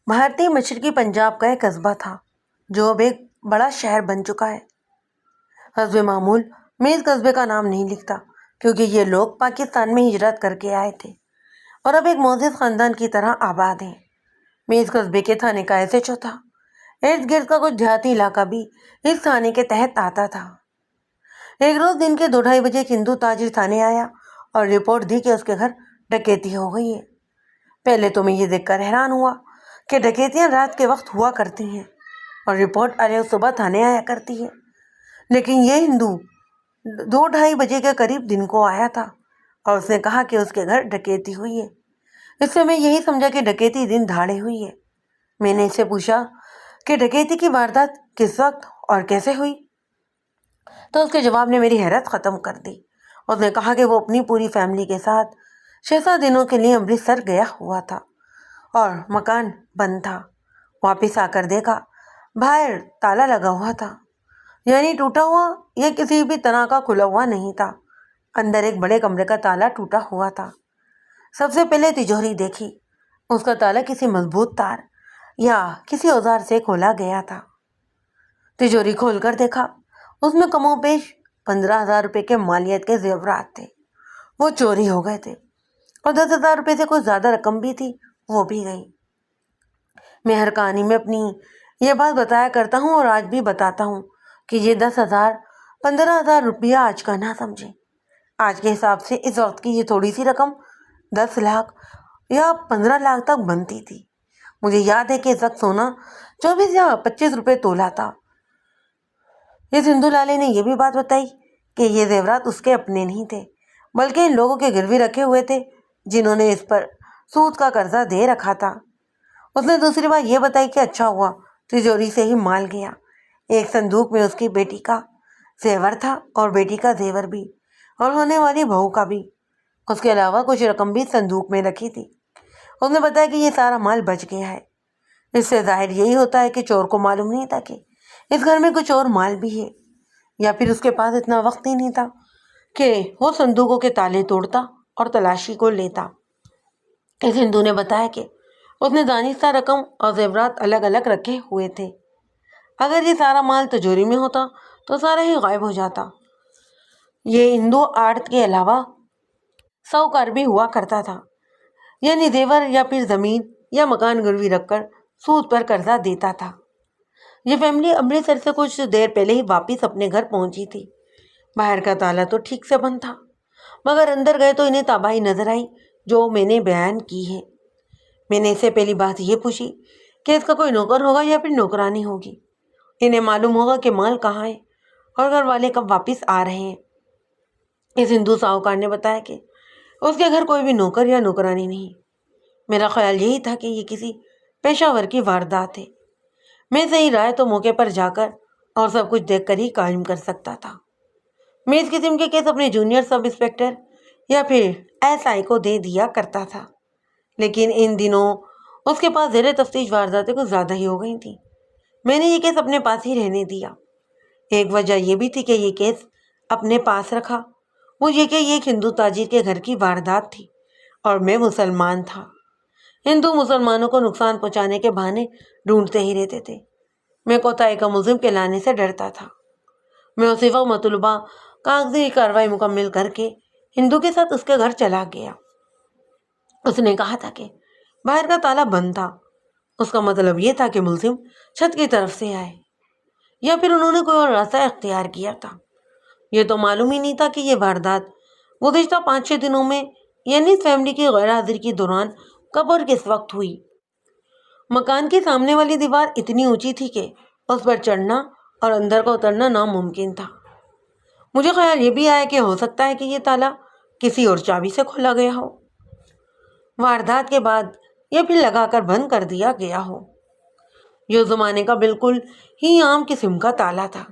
بھارتی مشرقی پنجاب کا ایک قصبہ تھا جو اب ایک بڑا شہر بن چکا ہے۔ حسب معمول میں اس قصبے کا نام نہیں لکھتا کیونکہ یہ لوگ پاکستان میں ہجرت کر کے آئے تھے اور اب ایک معزز خاندان کی طرح آباد ہیں۔ میں اس قصبے کے تھانے کا SHO تھا۔ ارد گرد کا کچھ دیہاتی علاقہ بھی اس تھانے کے تحت آتا تھا۔ ایک روز دن کے 2-2:30 بجے ایک ہندو تاجر تھانے آیا اور رپورٹ دی کہ اس کے گھر ڈکیتی ہو گئی ہے۔ پہلے تو میں یہ دیکھ کر حیران ہوا کہ ڈکیتیاں رات کے وقت ہوا کرتی ہیں اور رپورٹ روز صبح تھانے آیا کرتی ہے، لیکن یہ ہندو 2-2:30 بجے کے قریب دن کو آیا تھا اور اس نے کہا کہ اس کے گھر ڈکیتی ہوئی ہے۔ اس سے میں یہی سمجھا کہ ڈکیتی دن دہاڑے ہوئی ہے۔ میں نے اس سے پوچھا کہ ڈکیتی کی واردات کس وقت اور کیسے ہوئی، تو اس کے جواب نے میری حیرت ختم کر دی۔ اس نے کہا کہ وہ اپنی پوری فیملی کے ساتھ 6-7 دنوں کے لیے امرتسر گیا ہوا تھا اور مکان بند تھا۔ واپس آ کر دیکھا باہر تالا لگا ہوا تھا، یعنی ٹوٹا ہوا یا کسی بھی طرح کا کھلا ہوا نہیں تھا۔ اندر ایک بڑے کمرے کا تالا ٹوٹا ہوا تھا۔ سب سے پہلے تجوری دیکھی، اس کا تالا کسی مضبوط تار یا کسی اوزار سے کھولا گیا تھا۔ تجوری کھول کر دیکھا، اس میں کم و بیش 15,000 روپے کے مالیت کے زیورات تھے، وہ چوری ہو گئے تھے، اور 10,000 روپے سے کچھ زیادہ رقم بھی تھی، وہ بھی گئی۔ میں ہر کہانی میں اپنی یہ بات بتایا کرتا ہوں اور آج بھی بتاتا ہوں کہ یہ 10,000 15,000 روپیہ آج کا نہ سمجھیں۔ آج کے حساب سے اس وقت کی یہ تھوڑی سی رقم 10 لاکھ یا 15 لاکھ تک بنتی تھی۔ مجھے یاد ہے کہ اس وقت سونا 24 یا 25 روپے تولا تھا۔ اس ہندو لالے نے یہ بھی بات بتائی کہ یہ زیورات اس کے اپنے نہیں تھے بلکہ ان لوگوں کے گروی رکھے ہوئے تھے جنہوں نے اس پر سود کا قرضہ دے رکھا تھا۔ اس نے دوسری بات یہ بتائی کہ اچھا ہوا تجوری سے ہی مال گیا۔ ایک صندوق میں اس کی بیٹی کا زیور تھا اور بیٹی کا زیور بھی اور ہونے والی بہو کا بھی۔ اس کے علاوہ کچھ رقم بھی صندوق میں رکھی تھی۔ اس نے بتایا کہ یہ سارا مال بچ گیا ہے۔ اس سے ظاہر یہی ہوتا ہے کہ چور کو معلوم نہیں تھا کہ اس گھر میں کچھ اور مال بھی ہے، یا پھر اس کے پاس اتنا وقت ہی نہیں تھا کہ وہ صندوقوں کے تالے توڑتا اور تلاشی کو لیتا۔ اس ہندو نے بتایا کہ اس نے دانستہ رقم اور زیورات الگ الگ رکھے ہوئے تھے۔ اگر یہ سارا مال تجوری میں ہوتا تو سارا ہی غائب ہو جاتا۔ یہ ہندو آڑت کے علاوہ ساہوکار بھی ہوا کرتا تھا، یعنی زیور یا پھر زمین یا مکان گروی رکھ کر سود پر قرضہ دیتا تھا۔ یہ فیملی امرتسر سے کچھ دیر پہلے ہی واپس اپنے گھر پہنچی تھی۔ باہر کا تالا تو ٹھیک سے بند تھا، مگر اندر گئے تو انہیں تباہی نظر آئی جو میں نے بیان کی ہے۔ میں نے اس سے پہلی بات یہ پوچھی کہ اس کا کوئی نوکر ہوگا یا پھر نوکرانی ہوگی، انہیں معلوم ہوگا کہ مال کہاں ہے اور گھر والے کب واپس آ رہے ہیں۔ اس ہندو ساہوکار نے بتایا کہ اس کے گھر کوئی بھی نوکر یا نوکرانی نہیں۔ میرا خیال یہی تھا کہ یہ کسی پیشہ ور کی واردات ہے۔ میں صحیح رائے تو موقع پر جا کر اور سب کچھ دیکھ کر ہی قائم کر سکتا تھا۔ میں اس قسم کے کیس اپنے جونیئر سب انسپکٹر یا پھر SI کو دے دیا کرتا تھا، لیکن ان دنوں اس کے پاس زیر تفتیش وارداتیں کچھ زیادہ ہی ہو گئی تھیں۔ میں نے یہ کیس اپنے پاس ہی رہنے دیا۔ ایک وجہ یہ بھی تھی کہ یہ کیس اپنے پاس رکھا وہ یہ کہ یہ ایک ہندو تاجر کے گھر کی واردات تھی اور میں مسلمان تھا۔ ہندو مسلمانوں کو نقصان پہنچانے کے بہانے ڈھونڈتے ہی رہتے تھے۔ میں کوتاہی کا ملزم کہلانے سے ڈرتا تھا۔ میں اسی وقت مطلوبہ کاغذی کارروائی مکمل کر کے ہندو کے ساتھ اس کے گھر چلا گیا۔ اس نے کہا تھا کہ باہر کا تالا بند تھا۔ اس کا مطلب یہ تھا کہ ملزم چھت کی طرف سے آئے یا پھر انہوں نے کوئی اور راستہ اختیار کیا تھا۔ یہ تو معلوم ہی نہیں تھا کہ یہ واردات گزشتہ 5-6 دنوں میں یعنی اس فیملی کی غیر حاضری کے دوران کب اور کس وقت ہوئی۔ مکان کی سامنے والی دیوار اتنی اونچی تھی کہ اس پر چڑھنا اور اندر کا اترنا ناممکن تھا۔ مجھے خیال یہ بھی آیا کہ ہو سکتا ہے کہ یہ تالا کسی اور چابی سے کھولا گیا ہو، واردات کے بعد یا پھر لگا کر بند کر دیا گیا ہو۔ یہ زمانے کا بالکل ہی عام قسم کا تالا تھا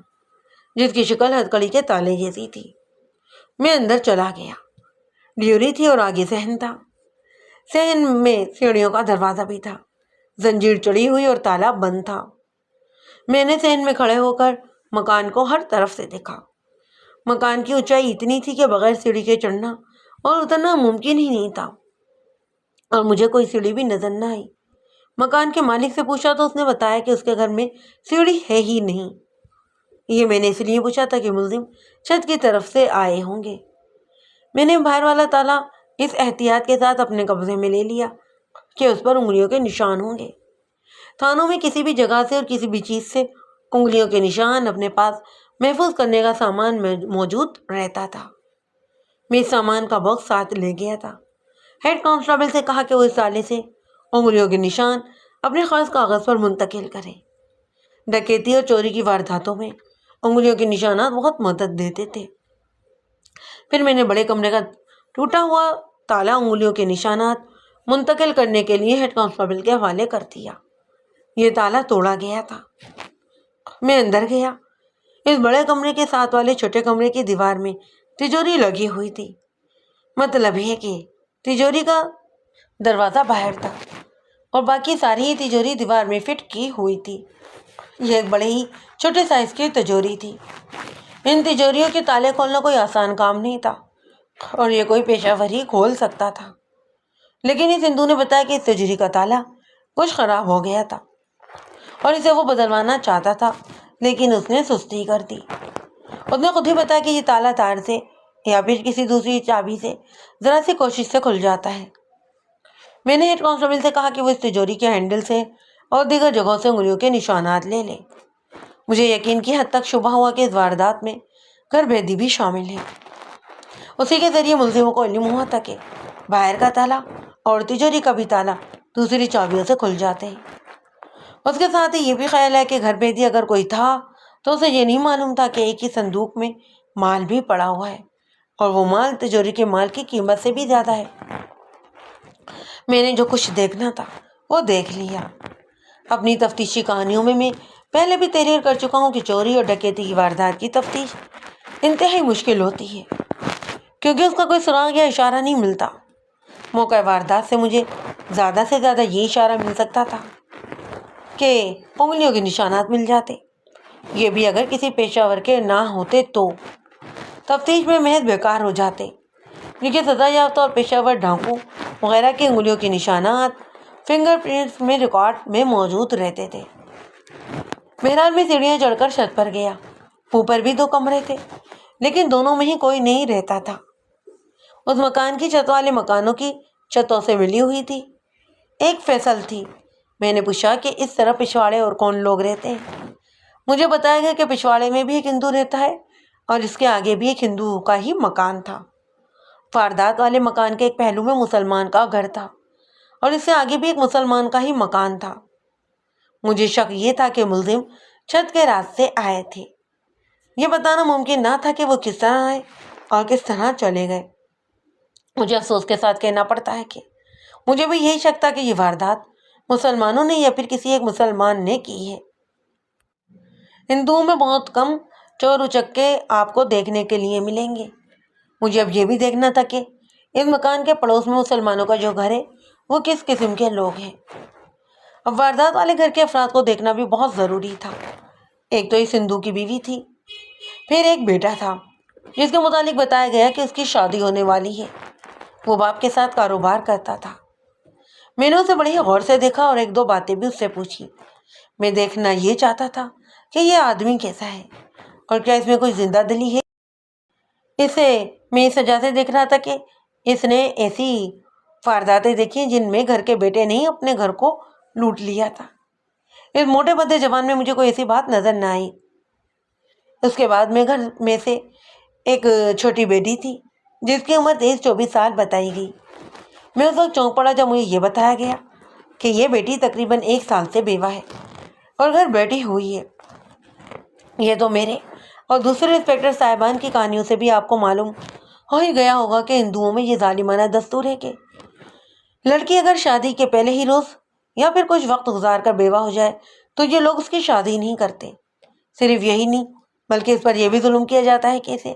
جس کی شکل ہتھکڑی کے تالے جیسی تھی۔ میں اندر چلا گیا۔ ڈیوری تھی اور آگے صحن تھا۔ صحن میں سیڑھیوں کا دروازہ بھی تھا، زنجیر چڑھی ہوئی اور تالا بند تھا۔ میں نے صحن میں کھڑے ہو کر مکان کو ہر طرف سے دیکھا۔ مکان کی اونچائی اتنی تھی کہ بغیر سیڑھی کے چڑھنا اور اترنا ممکن ہی نہیں تھا، اور مجھے کوئی سیڑھی بھی نظر نہ آئی۔ مکان کے مالک سے پوچھا تو اس نے بتایا کہ اس کے گھر میں سیڑھی ہے ہی نہیں۔ یہ میں نے اس لیے پوچھا تھا کہ ملزم چھت کی طرف سے آئے ہوں گے۔ میں نے باہر والا تالا اس احتیاط کے ساتھ اپنے قبضے میں لے لیا کہ اس پر انگلیوں کے نشان ہوں گے۔ تھانوں میں کسی بھی جگہ سے اور کسی بھی چیز سے انگلیوں کے نشان اپنے پاس محفوظ کرنے کا سامان موجود رہتا تھا۔ میں اس سامان کا باکس ساتھ لے گیا تھا۔ ہیڈ کانسٹیبل سے کہا کہ وہ اس تالے سے انگلیوں کے نشان اپنے خاص کاغذ پر منتقل کرے۔ ڈکیتی اور چوری کی وارداتوں میں انگلیوں کے نشانات بہت مدد دیتے تھے۔ پھر میں نے بڑے کمرے کا ٹوٹا ہوا تالا انگلیوں کے نشانات منتقل کرنے کے لیے ہیڈ کانسٹیبل کے حوالے کر دیا۔ یہ تالا توڑا گیا تھا۔ میں اندر گیا۔ اس بڑے کمرے کے ساتھ والے چھوٹے کمرے کی دیوار میں تجوری لگی ہوئی تھی۔ مطلب ہے کہ تجوری کا دروازہ باہر تھا اور باقی ساری ہی تجوری دیوار میں فٹ کی ہوئی تھی۔ یہ ایک بڑے ہی چھوٹے سائز کی تجوری تھی۔ ان تجوریوں کے تالے کھولنا کوئی آسان کام نہیں تھا اور یہ کوئی پیشہ ور ہی کھول سکتا تھا۔ لیکن اس ہندو نے بتایا کہ اس تجوری کا تالا کچھ خراب ہو گیا تھا اور اسے وہ بدلوانا چاہتا تھا، لیکن اس نے سستی کر دی۔ اس نے خود ہی بتایا کہ یہ تالا تار سے یا پھر کسی دوسری چابی سے ذرا سی کوشش سے کھل جاتا ہے۔ میں نے ہیڈ کانسٹیبل سے کہا کہ وہ اس تجوری کے ہینڈل سے اور دیگر جگہوں سے انگلیوں کے نشانات لے لیں۔ مجھے یقین کی حد تک شبہ ہوا کہ اس واردات میں گھر بھیدی بھی شامل ہے۔ اسی کے ذریعے ملزموں کو علم ہوا تھا کہ باہر کا تالا اور تجوری کا بھی تالا دوسری چابیوں سے کھل جاتے ہیں۔ اس کے ساتھ ہی یہ بھی خیال ہے کہ گھر بھیدی اگر کوئی تھا تو اسے یہ نہیں معلوم تھا کہ ایک ہی صندوق میں مال بھی پڑا ہوا ہے اور وہ مال تجوری کے مال کی قیمت سے بھی زیادہ ہے۔ میں نے جو کچھ دیکھنا تھا وہ دیکھ لیا۔ اپنی تفتیشی کہانیوں میں پہلے بھی تحریر کر چکا ہوں کہ چوری اور ڈکیتی کی واردات کی تفتیش انتہائی مشکل ہوتی ہے، کیونکہ اس کا کوئی سراغ یا اشارہ نہیں ملتا۔ موقع واردات سے مجھے زیادہ سے زیادہ یہ اشارہ مل سکتا تھا کہ انگلیوں کے نشانات مل جاتے، یہ بھی اگر کسی پیشہ ور کے نہ ہوتے تو تفتیش میں محض بیکار ہو جاتے، کیونکہ سزا یافتہ اور پیشہ ور ڈاکو وغیرہ کے انگلیوں کے نشانات فنگر پرنٹس میں ریکارڈ میں موجود رہتے تھے۔ بہرحال میں سیڑھیاں چڑھ کر چھت پر گیا۔ اوپر بھی 2 کمرے تھے، لیکن دونوں میں ہی کوئی نہیں رہتا تھا۔ اس مکان کی چھت والے مکانوں کی چھتوں سے ملی ہوئی تھی۔ ایک فیصل تھی۔ میں نے پوچھا کہ اس طرف پچھواڑے اور کون لوگ رہتے ہیں؟ مجھے بتایا گیا کہ پچھواڑے میں بھی ایک ہندو رہتا ہے اور اس کے آگے بھی ایک ہندو کا ہی مکان تھا۔ واردات والے مکان کے ایک پہلو میں مسلمان کا گھر تھا اور اس سے آگے بھی ایک مسلمان کا ہی مکان تھا۔ مجھے شک یہ تھا کہ ملزم چھت کے راستے آئے تھے۔ یہ بتانا ممکن نہ تھا کہ وہ کس طرح آئے اور کس طرح چلے گئے۔ مجھے افسوس کے ساتھ کہنا پڑتا ہے کہ مجھے بھی یہی شک تھا کہ یہ واردات مسلمانوں نے یا پھر کسی ایک مسلمان نے کی ہے۔ ہندوؤں میں بہت کم چور اچکے آپ کو دیکھنے کے لیے ملیں گے۔ مجھے اب یہ بھی دیکھنا تھا کہ اس مکان کے پڑوس میں مسلمانوں کا جو گھر ہے وہ کس قسم کے لوگ ہیں۔ اب واردات والے گھر کے افراد کو دیکھنا بھی بہت ضروری تھا۔ ایک تو اس ہندو کی بیوی تھی، پھر ایک بیٹا تھا جس کے متعلق بتایا گیا کہ اس کی شادی ہونے والی ہے۔ وہ باپ کے ساتھ کاروبار کرتا تھا۔ میں نے اسے بڑے ہی غور سے دیکھا اور 1-2 باتیں بھی اس سے پوچھی۔ میں دیکھنا یہ چاہتا تھا کہ یہ آدمی کیسا ہے اور کیا اس میں کوئی زندہ دلی ہے۔ اسے میں اس وجہ سے دیکھ رہا تھا کہ اس نے ایسی وارداتیں دیکھی جن میں گھر کے بیٹے نے اپنے گھر کو لوٹ لیا تھا۔ اس موٹے بھدے جوان میں مجھے کوئی ایسی بات نظر نہ آئی۔ اس کے بعد میں گھر میں سے ایک چھوٹی بیٹی تھی جس کی عمر 23-24 سال بتائی گئی۔ میں اس وقت چونک پڑا جب مجھے یہ بتایا گیا کہ یہ بیٹی تقریباً 1 سال سے بیوہ ہے اور گھر بیٹھی ہوئی ہے۔ یہ تو میرے اور دوسرے انسپکٹر صاحبان کی کہانیوں سے بھی آپ کو معلوم ہو ہی گیا ہوگا کہ ہندوؤں میں یہ ظالمانہ دستور ہے کہ لڑکی اگر شادی کے پہلے ہی روز یا پھر کچھ وقت گزار کر بیوہ ہو جائے تو یہ لوگ اس کی شادی نہیں کرتے۔ صرف یہی نہیں بلکہ اس پر یہ بھی ظلم کیا جاتا ہے کہ اسے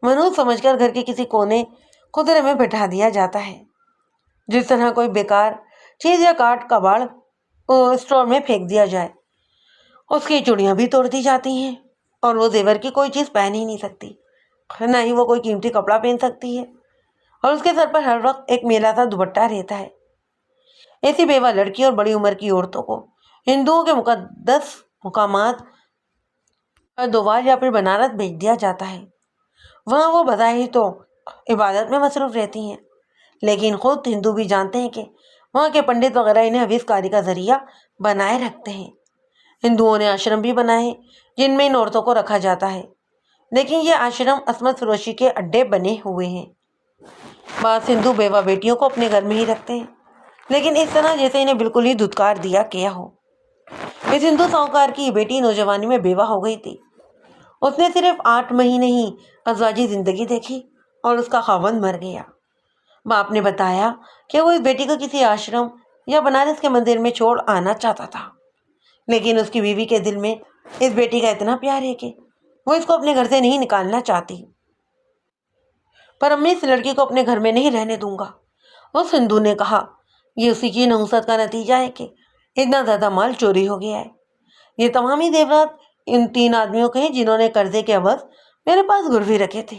منحوس سمجھ کر گھر کے کسی کونے خدرے میں بٹھا دیا جاتا ہے، جس طرح کوئی بیکار چیز یا کاٹ کباڑ اسٹور میں پھینک دیا جائے۔ اس کی چوڑیاں بھی توڑ دی جاتی ہیں اور وہ زیور کی کوئی چیز پہن ہی نہیں سکتی، نہ ہی وہ کوئی قیمتی کپڑا پہن سکتی ہے، اور اس کے سر پر ہر وقت ایک میلا سا دوپٹہ رہتا ہے۔ ایسی بیوہ لڑکی اور بڑی عمر کی عورتوں کو ہندوؤں کے مقدس مقامات ہردوار یا پھر بنارس بھیج دیا جاتا ہے۔ وہاں وہ بظاہر تو عبادت میں مصروف رہتی ہیں، لیکن خود ہندو بھی جانتے ہیں کہ وہاں کے پنڈت وغیرہ انہیں حویز کاری کا ذریعہ بنائے رکھتے ہیں۔ ہندوؤں نے آشرم بھی بنائے ہیں جن میں ان عورتوں کو رکھا جاتا ہے، لیکن یہ آشرم عصمت فروشی کے اڈے بنے ہوئے ہیں۔ بعض ہندو بیوہ بیٹیوں کو اپنے گھر میں ہی رکھتے ہیں، لیکن اس طرح جیسے انہیں بالکل ہی دھتکار دیا گیا ہو۔ اس ہندو ساہوکار کی یہ بیٹی نوجوانی میں بیوہ ہو گئی تھی۔ اس نے صرف 8 مہینے ہی ازواجی زندگی دیکھی اور اس کا خاوند مر گیا۔ باپ نے بتایا کہ وہ اس بیٹی کو کسی آشرم یا بنارس کے مندر میں چھوڑ آنا چاہتا تھا، لیکن اس کی بیوی کے دل میں اس بیٹی کا اتنا پیار ہے کہ وہ اس کو اپنے گھر سے نہیں نکالنا چاہتی۔ پر امی اس لڑکی کو اپنے گھر میں نہیں رہنے دوں گا، اس ہندو نے کہا۔ یہ اسی کی نحوست کا نتیجہ ہے کہ اتنا زیادہ مال چوری ہو گیا ہے۔ یہ تمام ہی زیورات ان 3 آدمیوں کے ہیں جنہوں نے قرضے کے عوض میرے پاس گروی رکھے تھے۔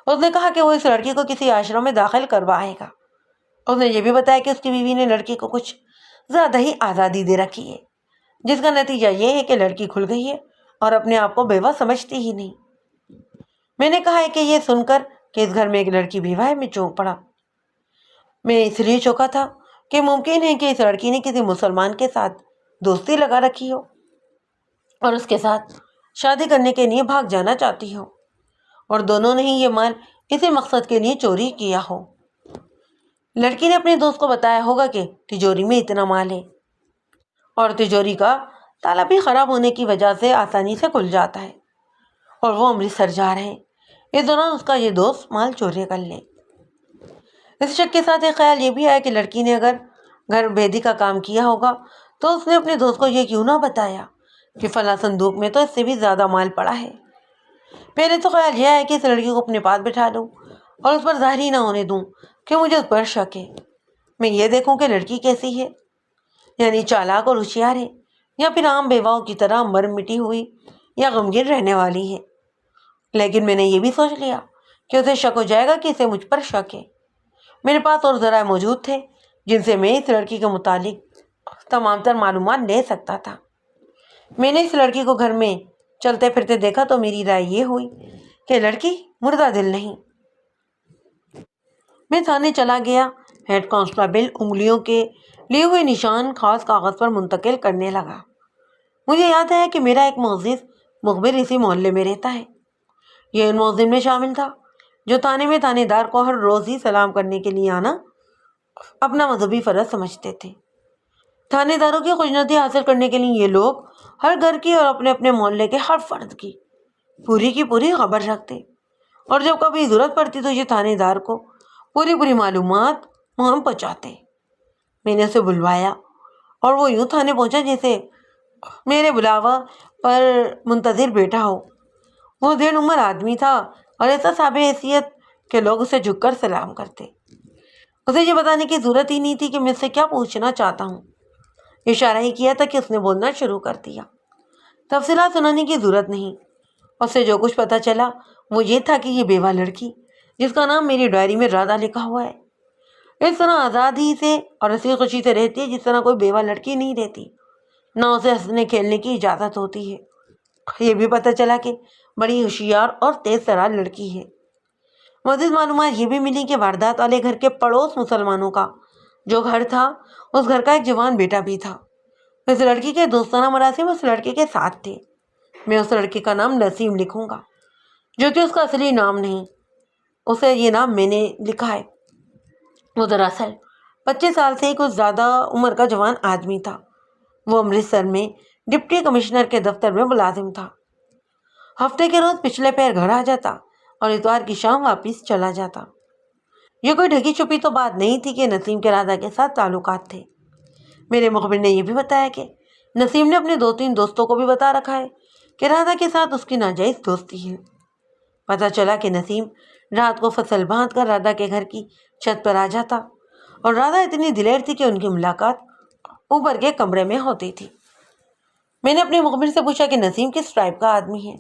اس نے کہا کہ وہ اس لڑکی کو کسی آشرم میں داخل کروائے گا۔ اس نے یہ بھی بتایا کہ اس کی بیوی نے لڑکی کو کچھ زیادہ ہی آزادی دے رکھی ہے، جس کا نتیجہ یہ ہے کہ لڑکی کھل گئی ہے اور اپنے آپ کو بیوہ سمجھتی ہی نہیں۔ میں نے کہا ہے کہ یہ سن کر کہ اس گھر میں ایک لڑکی بیوہ ہے، میں چونک پڑا۔ میں اس لیے چونکا تھا کہ ممکن ہے کہ اس لڑکی نے کسی مسلمان کے ساتھ دوستی لگا رکھی ہو اور اس کے ساتھ شادی کرنے کے لیے بھاگ جانا چاہتی ہو، اور دونوں نے ہی یہ مال اسی مقصد کے لیے چوری کیا ہو۔ لڑکی نے اپنے دوست کو بتایا ہوگا کہ تجوری میں اتنا مال ہے، اور تجوری کا تالا بھی خراب ہونے کی وجہ سے آسانی سے کھل جاتا ہے، اور وہ امرتسر جا رہے ہیں۔ اس دوران اس کا یہ دوست مال چوری کر لے۔ اس شک کے ساتھ ایک خیال یہ بھی آیا کہ لڑکی نے اگر گھر بھیدی کا کام کیا ہوگا تو اس نے اپنے دوست کو یہ کیوں نہ بتایا کہ فلاں صندوق میں تو اس سے بھی زیادہ مال پڑا ہے۔ پہلے تو خیال یہ آیا کہ اس لڑکی کو اپنے پاس بٹھا لوں اور اس پر ظاہر ہی نہ ہونے دوں کہ مجھے اس پر شک ہے۔ میں یہ دیکھوں کہ لڑکی کیسی ہے، یعنی چالاک اور ہوشیار ہے، یا پھر عام بیواؤں کی طرح مر مٹی ہوئی یا غمگین رہنے والی ہے۔ لیکن میں نے یہ بھی سوچ لیا کہ اسے شک ہو جائے گا کہ اسے مجھ پر شک ہے۔ میرے پاس اور ذرائع موجود تھے جن سے میں اس لڑکی کے متعلق تمام تر معلومات لے سکتا تھا۔ میں نے اس لڑکی کو گھر میں چلتے پھرتے دیکھا تو میری رائے یہ ہوئی کہ لڑکی مردہ دل نہیں۔ میں تھانے چلا گیا۔ ہیڈ کانسٹیبل انگلیوں کے لیے ہوئے نشان خاص کاغذ پر منتقل کرنے لگا۔ مجھے یاد ہے کہ میرا ایک معزز مخبر اسی محلے میں رہتا ہے۔ یہ ان معزز میں شامل تھا جو تھانے میں تھانے دار کو ہر روز ہی سلام کرنے کے لیے آنا اپنا مذہبی فرض سمجھتے تھے۔ تھانے داروں کی خوشنودی حاصل کرنے کے لیے یہ لوگ ہر گھر کی اور اپنے اپنے محلے کے ہر فرد کی پوری خبر رکھتے، اور جب کبھی ضرورت پڑتی تو یہ تھانے دار کو پوری معلومات وہاں پہنچاتے۔ میں نے اسے بلوایا اور وہ یوں تھانے پہنچا جیسے میرے بلاوا پر منتظر بیٹھا ہو۔ وہ دیر عمر آدمی تھا اور ایسا صاحب حیثیت کہ لوگ اسے جھک کر سلام کرتے۔ اسے یہ بتانے کی ضرورت ہی نہیں تھی کہ میں اس سے کیا پوچھنا چاہتا ہوں۔ اشارہ ہی کیا تھا کہ اس نے بولنا شروع کر دیا۔ تفصیلات سنانے کی ضرورت نہیں۔ اس سے جو کچھ پتہ چلا وہ یہ تھا کہ یہ بیوہ لڑکی جس کا نام میری ڈائری میں رادھا لکھا ہوا ہے، اس طرح آزادی سے اور ہنسی خوشی سے رہتی ہے جس طرح کوئی بیوہ لڑکی نہیں رہتی، نہ اسے ہنسنے کھیلنے کی اجازت ہوتی ہے۔ یہ بھی پتہ چلا کہ بڑی ہوشیار اور تیز ترار لڑکی ہے۔ مزید معلومات یہ بھی ملی کہ واردات والے گھر کے پڑوس مسلمانوں کا جو گھر تھا اس گھر کا ایک جوان بیٹا بھی تھا۔ اس لڑکی کے دوستانہ مراسم اس لڑکے کے ساتھ تھے۔ میں اس لڑکے کا نام نسیم لکھوں گا، جو کہ اس کا اصلی نام نہیں، اسے یہ نام میں نے لکھا ہے۔ وہ دراصل 25 سال سے کچھ زیادہ عمر کا جوان آدمی تھا۔ وہ امرتسر میں ڈپٹی کمشنر کے دفتر میں ملازم تھا۔ ہفتے کے روز پچھلے پیر گھر آ جاتا اور اتوار کی شام واپس چلا جاتا۔ یہ کوئی ڈھکی چھپی تو بات نہیں تھی کہ نسیم کے رادھا کے ساتھ تعلقات تھے۔ میرے مخبر نے یہ بھی بتایا کہ نسیم نے اپنے 2-3 دوستوں کو بھی بتا رکھا ہے کہ رادھا کے ساتھ اس کی ناجائز دوستی ہے۔ پتہ چلا کہ نسیم رات کو فصل باندھ کر رادھا کے گھر کی چھت پر آ جاتا، اور رادھا اتنی دلیر تھی کہ ان کی ملاقات اوپر کے کمرے میں ہوتی تھی۔ میں نے اپنے مخبر سے پوچھا کہ نسیم کس ٹائپ کا آدمی ہے۔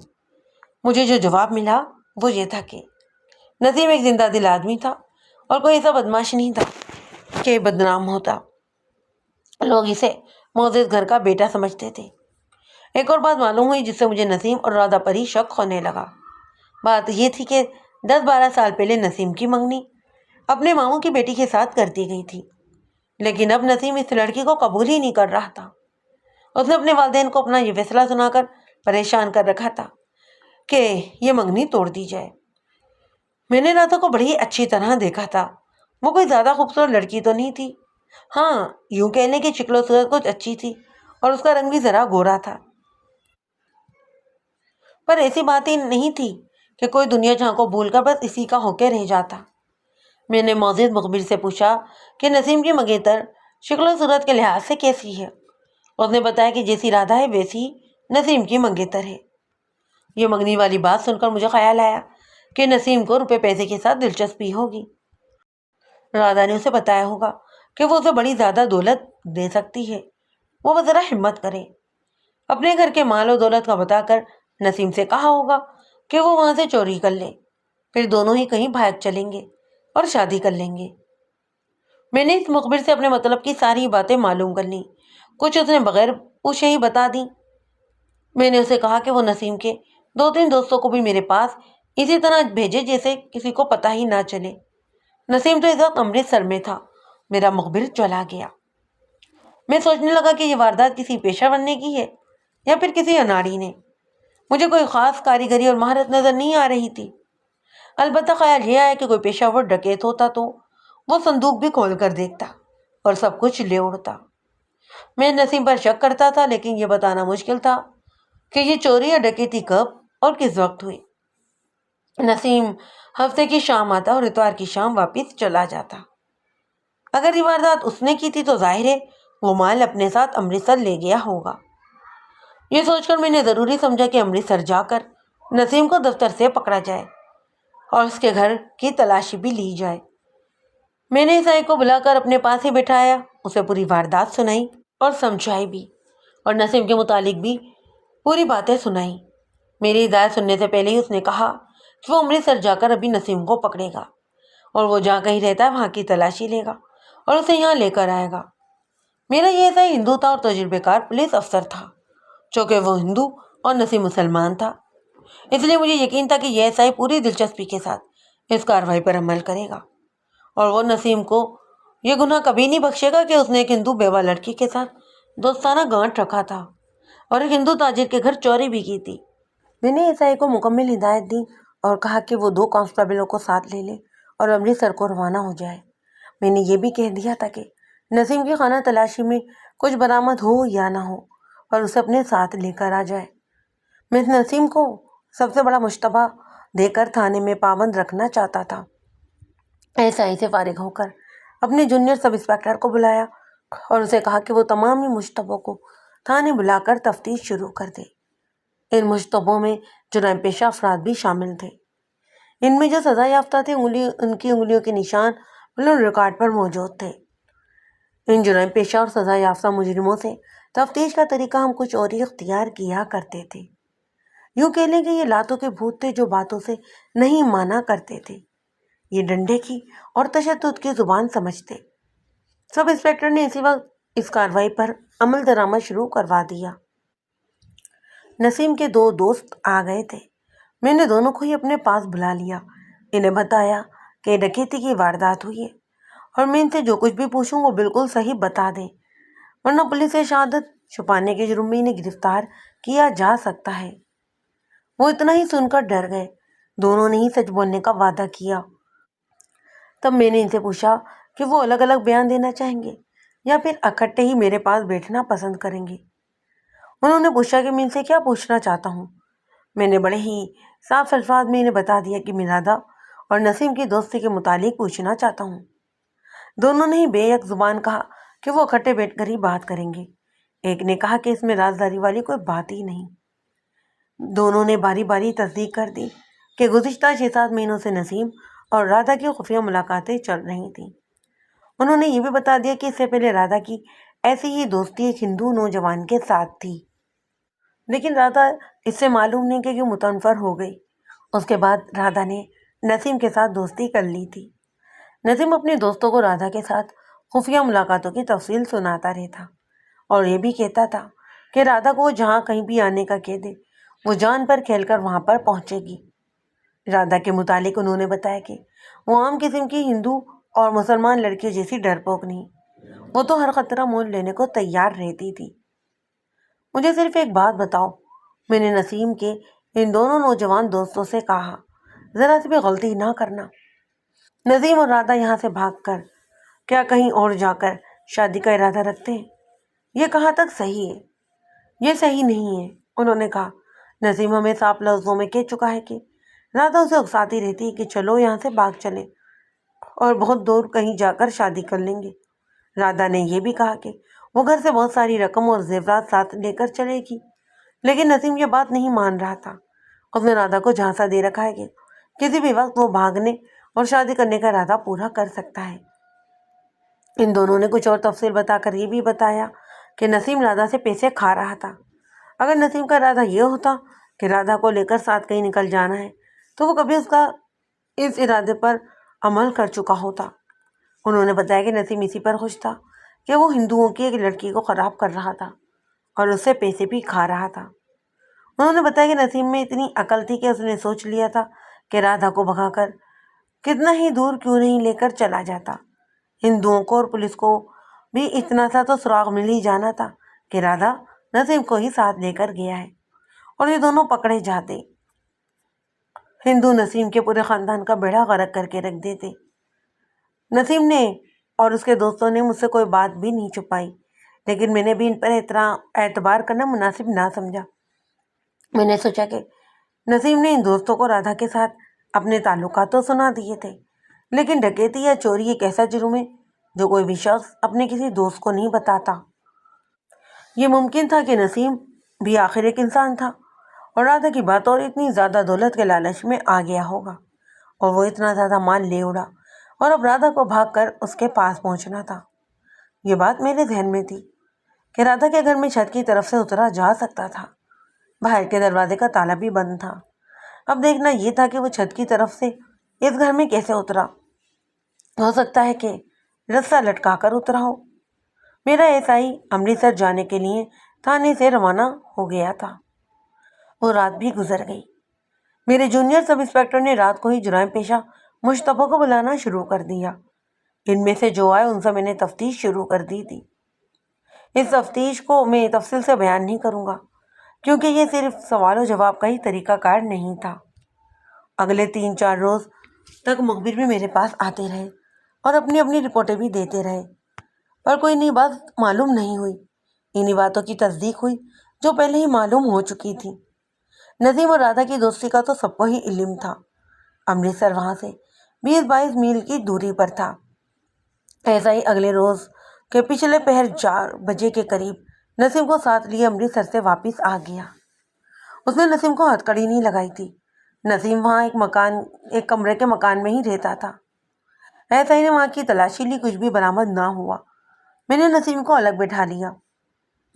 مجھے جو جواب ملا وہ یہ تھا کہ نسیم ایک زندہ دل آدمی تھا اور کوئی ایسا بدماش نہیں تھا کہ بدنام ہوتا۔ لوگ اسے معزز گھر کا بیٹا سمجھتے تھے۔ ایک اور بات معلوم ہوئی جس سے مجھے نسیم اور رادہ پر ہی شک ہونے لگا۔ بات یہ تھی کہ 10-12 سال پہلے نسیم کی منگنی اپنے ماموں کی بیٹی کے ساتھ کر دی گئی تھی، لیکن اب نسیم اس لڑکی کو قبول ہی نہیں کر رہا تھا۔ اس نے اپنے والدین کو اپنا یہ فیصلہ سنا کر پریشان کر رکھا تھا کہ یہ منگنی توڑ دی جائے۔ میں نے رادہ کو بڑی اچھی طرح دیکھا تھا۔ وہ کوئی زیادہ خوبصورت لڑکی تو نہیں تھی، ہاں یوں کہہ لیں کہ شکل و صورت کچھ اچھی تھی اور اس کا رنگ بھی ذرا گورا تھا، پر ایسی بات ہی نہیں تھی کہ کوئی دنیا جہاں کو بھول کر بس اسی کا ہو کے رہ جاتا۔ میں نے معزز مخبر سے پوچھا کہ نسیم کی منگیتر شکل و صورت کے لحاظ سے کیسی ہے۔ اس نے بتایا کہ جیسی رادھا ہے ویسی ہی نسیم کی منگیتر ہے۔ یہ منگنی والی بات سن کر مجھے خیال آیا کہ نسیم کو روپے پیسے کے ساتھ دلچسپی ہوگی۔ رادھا نے اسے بتایا ہوگا کہ وہ اسے بڑی زیادہ دولت دے سکتی ہے، وہ ذرا ہمت کرے۔ اپنے گھر کے مال و دولت کا بتا کر نسیم سے کہا ہوگا کہ وہ وہاں سے چوری کر لے، پھر دونوں ہی کہیں بھاگ چلیں گے اور شادی کر لیں گے۔ میں نے اس مخبر سے اپنے مطلب کی ساری باتیں معلوم کر لیں، کچھ اس نے بغیر پوچھے ہی بتا دی۔ میں نے اسے کہا کہ وہ نسیم کے 2-3 دوستوں کو بھی میرے پاس اسی طرح بھیجے جیسے کسی کو پتہ ہی نہ چلے۔ نسیم تو اس وقت امرتسر میں تھا۔ میرا مخبر چلا گیا۔ میں سوچنے لگا کہ یہ واردات کسی پیشہ ور نے کی ہے یا پھر کسی اناڑی نے۔ مجھے کوئی خاص کاریگری اور مہارت نظر نہیں آ رہی تھی۔ البتہ خیال یہ آیا کہ کوئی پیشہ ور ڈکیت ہوتا تو وہ صندوق بھی کھول کر دیکھتا اور سب کچھ لے اڑتا۔ میں نسیم پر شک کرتا تھا، لیکن یہ بتانا مشکل تھا کہ یہ چوری یا ڈکیتی کب اور کس وقت ہوئی۔ نسیم ہفتے کی شام آتا اور اتوار کی شام واپس چلا جاتا۔ اگر یہ واردات اس نے کی تھی تو ظاہر ہے وہ مال اپنے ساتھ امرتسر لے گیا ہوگا۔ یہ سوچ کر میں نے ضروری سمجھا کہ امرتسر جا کر نسیم کو دفتر سے پکڑا جائے اور اس کے گھر کی تلاشی بھی لی جائے۔ میں نے عیسائی کو بلا کر اپنے پاس ہی بٹھایا، اسے پوری واردات سنائی اور سمجھائی بھی، اور نسیم کے متعلق بھی پوری باتیں سنائی۔ میری ہدایت سننے سے پہلے ہی اس نے کہا کہ وہ امرتسر جا کر ابھی نسیم کو پکڑے گا اور وہ جہاں کہیں رہتا ہے وہاں کی تلاشی لے گا اور اسے یہاں لے کر آئے گا۔ میرا یہ عیسائی ہندو تھا اور تجربے کار پولیس افسر تھا، چونکہ وہ ہندو اور نسیم مسلمان تھا، اس لیے مجھے یقین تھا کہ یہ عیسائی پوری دلچسپی کے ساتھ اس کارروائی پر عمل کرے گا اور وہ نسیم کو یہ گناہ کبھی نہیں بخشے گا کہ اس نے ایک ہندو بیوہ لڑکی کے ساتھ دوستانہ گانٹھ رکھا تھا اور ایک ہندو تاجر کے گھر چوری بھی کی تھی۔ میں نے عیسائی کو مکمل ہدایت دی اور کہا کہ وہ 2 کانسٹیبلوں کو ساتھ لے لے اور امرتسر کو روانہ ہو جائے۔ میں نے یہ بھی کہہ دیا تھا کہ نسیم کی خانہ تلاشی میں کچھ برآمد ہو یا نہ ہو اور اسے اپنے ساتھ لے کر آ جائے۔ میں نسیم کو سب سے بڑا مشتبہ دے کر تھانے میں پابند رکھنا چاہتا تھا۔ عیسائی سے فارغ ہو کر اپنے جونیئر سب انسپکٹر کو بلایا اور اسے کہا کہ وہ تمام ہی مشتبوں کو تھانے بلا کر تفتیش شروع کر دے۔ ان مشتبوں میں جرائم پیشہ افراد بھی شامل تھے۔ ان میں جو سزا یافتہ تھے ان کی انگلیوں کے نشان بلڈ ریکارڈ پر موجود تھے۔ ان جرائم پیشہ اور سزا یافتہ مجرموں سے تفتیش کا طریقہ ہم کچھ اور ہی اختیار کیا کرتے تھے۔ یوں کہہ لیں کہ یہ لاتوں کے بھوت تھے جو باتوں سے نہیں مانا کرتے تھے، یہ ڈنڈے کی اور تشدد کی زبان سمجھتے۔ سب انسپکٹر نے اسی وقت اس کارروائی پر عمل درآمد شروع کروا دیا۔ نسیم کے 2 دوست آ گئے تھے۔ میں نے دونوں کو ہی اپنے پاس بلا لیا، انہیں بتایا کہ ڈکیتی کی واردات ہوئی ہے اور میں ان سے جو کچھ بھی پوچھوں وہ بالکل صحیح بتا دیں، ورنہ پولیس سے شہادت چھپانے کے جرم میں انہیں گرفتار کیا جا سکتا ہے۔ وہ اتنا ہی سن کر ڈر گئے، دونوں نے ہی سچ بولنے کا وعدہ کیا۔ تب میں نے ان سے پوچھا کہ وہ الگ الگ بیان دینا چاہیں گے یا پھر اکٹھے ہی میرے پاس بیٹھنا پسند کریں گے۔ انہوں نے پوچھا کہ میں ان سے کیا پوچھنا چاہتا ہوں۔ میں نے بڑے ہی صاف الفاظ میں انہیں بتا دیا کہ میں رادھا اور نسیم کی دوستی کے متعلق پوچھنا چاہتا ہوں۔ دونوں نے ہی بے یک زبان کہا کہ وہ اکٹھے بیٹھ کر ہی بات کریں گے۔ ایک نے کہا کہ اس میں رازداری والی کوئی بات ہی نہیں۔ دونوں نے باری باری تصدیق کر دی کہ گزشتہ 6-7 مہینوں سے نسیم اور رادھا کی خفیہ ملاقاتیں چل رہی تھیں۔ انہوں نے یہ بھی بتا دیا کہ اس سے پہلے رادھا کی ایسی ہی دوستی ایک ہندو نوجوان کے ساتھ تھی، لیکن رادھا اس سے معلوم نہیں کہ متنفر ہو گئی۔ اس کے بعد رادھا نے نسیم کے ساتھ دوستی کر لی تھی۔ نسیم اپنے دوستوں کو رادھا کے ساتھ خفیہ ملاقاتوں کی تفصیل سناتا رہتا۔ اور یہ بھی کہتا تھا کہ رادھا کو جہاں کہیں بھی آنے کا کہہ دے وہ جان پر کھیل کر وہاں پر پہنچے گی۔ رادھا کے متعلق انہوں نے بتایا کہ وہ عام قسم کی ہندو اور مسلمان لڑکیوں جیسی ڈرپوک نہیں، وہ تو ہر خطرہ مول لینے کو تیار رہتی تھی۔ مجھے صرف ایک بات بتاؤ، میں نے نسیم کے ان دونوں نوجوان دوستوں سے کہا، ذرا سی بھی غلطی نہ کرنا۔ نسیم اور رادھا یہاں سے بھاگ کر کیا کہیں اور جا کر شادی کا ارادہ رکھتے ہیں؟ یہ کہاں تک صحیح ہے؟ یہ صحیح نہیں ہے، انہوں نے کہا۔ نسیم ہمیں صاف لفظوں میں کہہ چکا ہے کہ رادھا اسے اکساتی رہتی ہے کہ چلو یہاں سے بھاگ چلیں اور بہت دور کہیں جا کر شادی کر لیں گے۔ رادھا نے یہ بھی کہا کہ وہ گھر سے بہت ساری رقم اور زیورات ساتھ لے کر چلے گی، لیکن نسیم یہ بات نہیں مان رہا تھا۔ اس نے رادھا کو جھانسا دے رکھا ہے کہ کسی بھی وقت وہ بھاگنے اور شادی کرنے کا ارادہ پورا کر سکتا ہے۔ ان دونوں نے کچھ اور تفصیل بتا کر یہ بھی بتایا کہ نسیم رادھا سے پیسے کھا رہا تھا۔ اگر نسیم کا ارادہ یہ ہوتا کہ رادھا کو لے کر ساتھ کہیں نکل جانا ہے تو وہ کبھی اس ارادے پر عمل کر چکا ہوتا۔ انہوں نے بتایا کہ نسیم اسی پر خوش تھا کہ وہ ہندوؤں کی ایک لڑکی کو خراب کر رہا تھا اور اس سے پیسے بھی کھا رہا تھا۔ انہوں نے بتایا کہ نسیم میں اتنی عقل تھی کہ اس نے سوچ لیا تھا کہ رادھا کو بھگا کر کتنا ہی دور کیوں نہیں لے کر چلا جاتا۔ ہندوؤں کو اور پولیس کو بھی اتنا سا تو سراغ مل ہی جانا تھا کہ رادھا نسیم کو ہی ساتھ لے کر گیا ہے اور یہ دونوں پکڑے جاتے۔ ہندو نسیم کے پورے خاندان کا بیڑا غرق کر کے رکھ دیتے۔ نسیم نے اور اس کے دوستوں نے مجھ سے کوئی بات بھی نہیں چھپائی، لیکن میں نے بھی ان پر اعتبار کرنا مناسب نہ سمجھا۔ میں نے سوچا کہ نسیم نے ان دوستوں کو رادھا کے ساتھ اپنے تعلقات تو سنا دیے تھے، لیکن ڈکیتی یا چوری ایک ایسا جرم ہے جو کوئی بھی شخص اپنے کسی دوست کو نہیں بتاتا۔ یہ ممکن تھا کہ نسیم بھی آخر ایک انسان تھا اور رادھا کی بات اور اتنی زیادہ دولت کے لالچ میں آ گیا ہوگا اور وہ اتنا زیادہ مال لے اڑا اور اب رادھا کو بھاگ کر اس کے پاس پہنچنا تھا۔ یہ بات میرے ذہن میں تھی کہ رادھا کے گھر میں چھت کی طرف سے اترا جا سکتا تھا، باہر کے دروازے کا تالا بھی بند تھا۔ اب دیکھنا یہ تھا کہ وہ چھت کی طرف سے اس گھر میں کیسے اترا۔ ہو سکتا ہے کہ رسہ لٹکا کر اترا ہو۔ میرا SI امرتسر جانے کے لیے تھانے سے روانہ ہو گیا تھا۔ وہ رات بھی گزر گئی۔ میرے جونیئر سب انسپکٹر نے رات کو ہی جرائم پیشہ مشتبہ کو بلانا شروع کر دیا۔ ان میں سے جو آئے ان سے میں نے تفتیش شروع کر دی تھی۔ اس تفتیش کو میں تفصیل سے بیان نہیں کروں گا کیونکہ یہ صرف سوال و جواب کا ہی طریقہ کار نہیں تھا۔ اگلے 3-4 روز تک مخبر بھی میرے پاس آتے رہے اور اپنی اپنی رپورٹیں بھی دیتے رہے، پر کوئی نئی بات معلوم نہیں ہوئی۔ انہی باتوں کی تصدیق ہوئی جو پہلے ہی معلوم ہو چکی تھی۔ نسیم اور رادھا کی دوستی کا تو سب کو ہی علم تھا۔ امرتسر وہاں سے 20-22 میل کی دوری پر تھا۔ ایسا ہی اگلے روز کے پچھلے پہر 4 بجے کے قریب نسیم کو ساتھ لیے امرتسر سے واپس آ گیا۔ اس نے نسیم کو ہتھ کڑی نہیں لگائی تھی۔ نسیم وہاں ایک کمرے کے مکان میں ہی رہتا تھا۔ ایسا ہی نے وہاں کی تلاشی لی، کچھ بھی برآمد نہ ہوا۔ میں نے نسیم کو الگ بٹھا لیا۔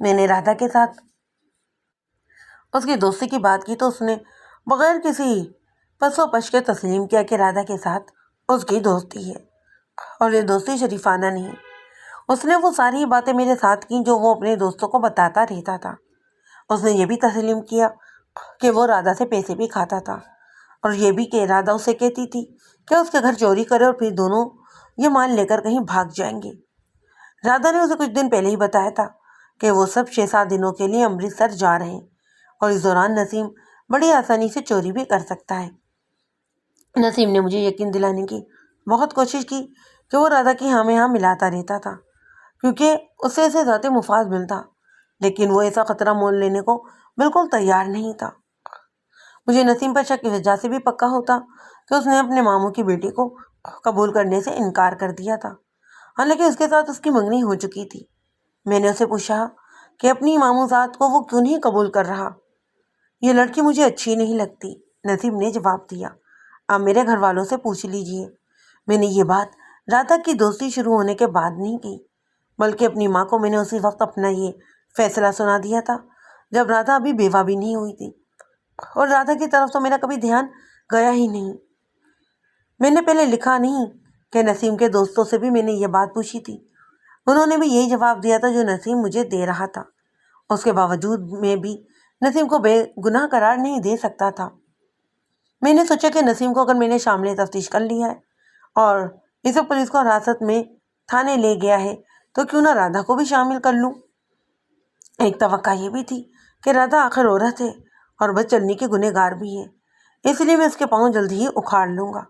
میں نے رادھا کے ساتھ اس کی دوستی کی بات کی تو اس نے بغیر کسی پس و پش کے تسلیم کیا کہ رادھا کے ساتھ اس کی دوستی ہے اور یہ دوستی شریفانہ نہیں۔ اس نے وہ ساری باتیں میرے ساتھ کی جو وہ اپنے دوستوں کو بتاتا رہتا تھا۔ اس نے یہ بھی تسلیم کیا کہ وہ رادھا سے پیسے بھی کھاتا تھا اور یہ بھی کہ رادھا اسے کہتی تھی کہ اس کے گھر چوری کرے اور پھر دونوں یہ مال لے کر کہیں بھاگ جائیں گے۔ رادھا نے اسے کچھ دن پہلے ہی بتایا تھا کہ وہ سب 6-7 دنوں کے لیے امرتسر جا رہے ہیں اور اس دوران نسیم بڑی آسانی سے چوری بھی کر سکتا ہے۔ نسیم نے مجھے یقین دلانے کی بہت کوشش کی کہ وہ رادھا کی ہاں میں ہاں ملاتا رہتا تھا کیونکہ اس سے اسے ذاتی مفاد ملتا، لیکن وہ ایسا خطرہ مول لینے کو بالکل تیار نہیں تھا۔ مجھے نسیم پر شک کی وجہ سے بھی پکا ہوتا کہ اس نے اپنے ماموں کی بیٹی کو قبول کرنے سے انکار کر دیا تھا، حالانکہ اس کے ساتھ اس کی منگنی ہو چکی تھی۔ میں نے اسے پوچھا کہ اپنی ماموزاد کو وہ کیوں نہیں قبول کر رہا۔ یہ لڑکی مجھے اچھی نہیں لگتی، نسیم نے جواب دیا۔ آپ میرے گھر والوں سے پوچھ لیجئے۔ میں نے یہ بات رادھا کی دوستی شروع ہونے کے بعد نہیں کی، بلکہ اپنی ماں کو میں نے اسی وقت اپنا یہ فیصلہ سنا دیا تھا جب رادھا ابھی بیوہ بھی نہیں ہوئی تھی، اور رادھا کی طرف تو میرا کبھی دھیان گیا ہی نہیں۔ میں نے پہلے لکھا نہیں کہ نسیم کے دوستوں سے بھی میں نے یہ بات پوچھی تھی۔ انہوں نے بھی یہی جواب دیا تھا جو نسیم مجھے دے رہا تھا۔ اس کے باوجود میں بھی نسیم کو بے گناہ قرار نہیں دے سکتا تھا۔ میں نے سوچا کہ نسیم کو اگر میں نے شامل تفتیش کر لیا ہے اور اسے پولیس کو حراست میں تھانے لے گیا ہے تو کیوں نہ رادھا کو بھی شامل کر لوں۔ ایک توقع یہ بھی تھی کہ رادھا آخر عورت ہے اور بس چلنے کی گنہگار بھی ہے، اس لیے میں اس کے پاؤں جلدی ہی اکھاڑ لوں گا۔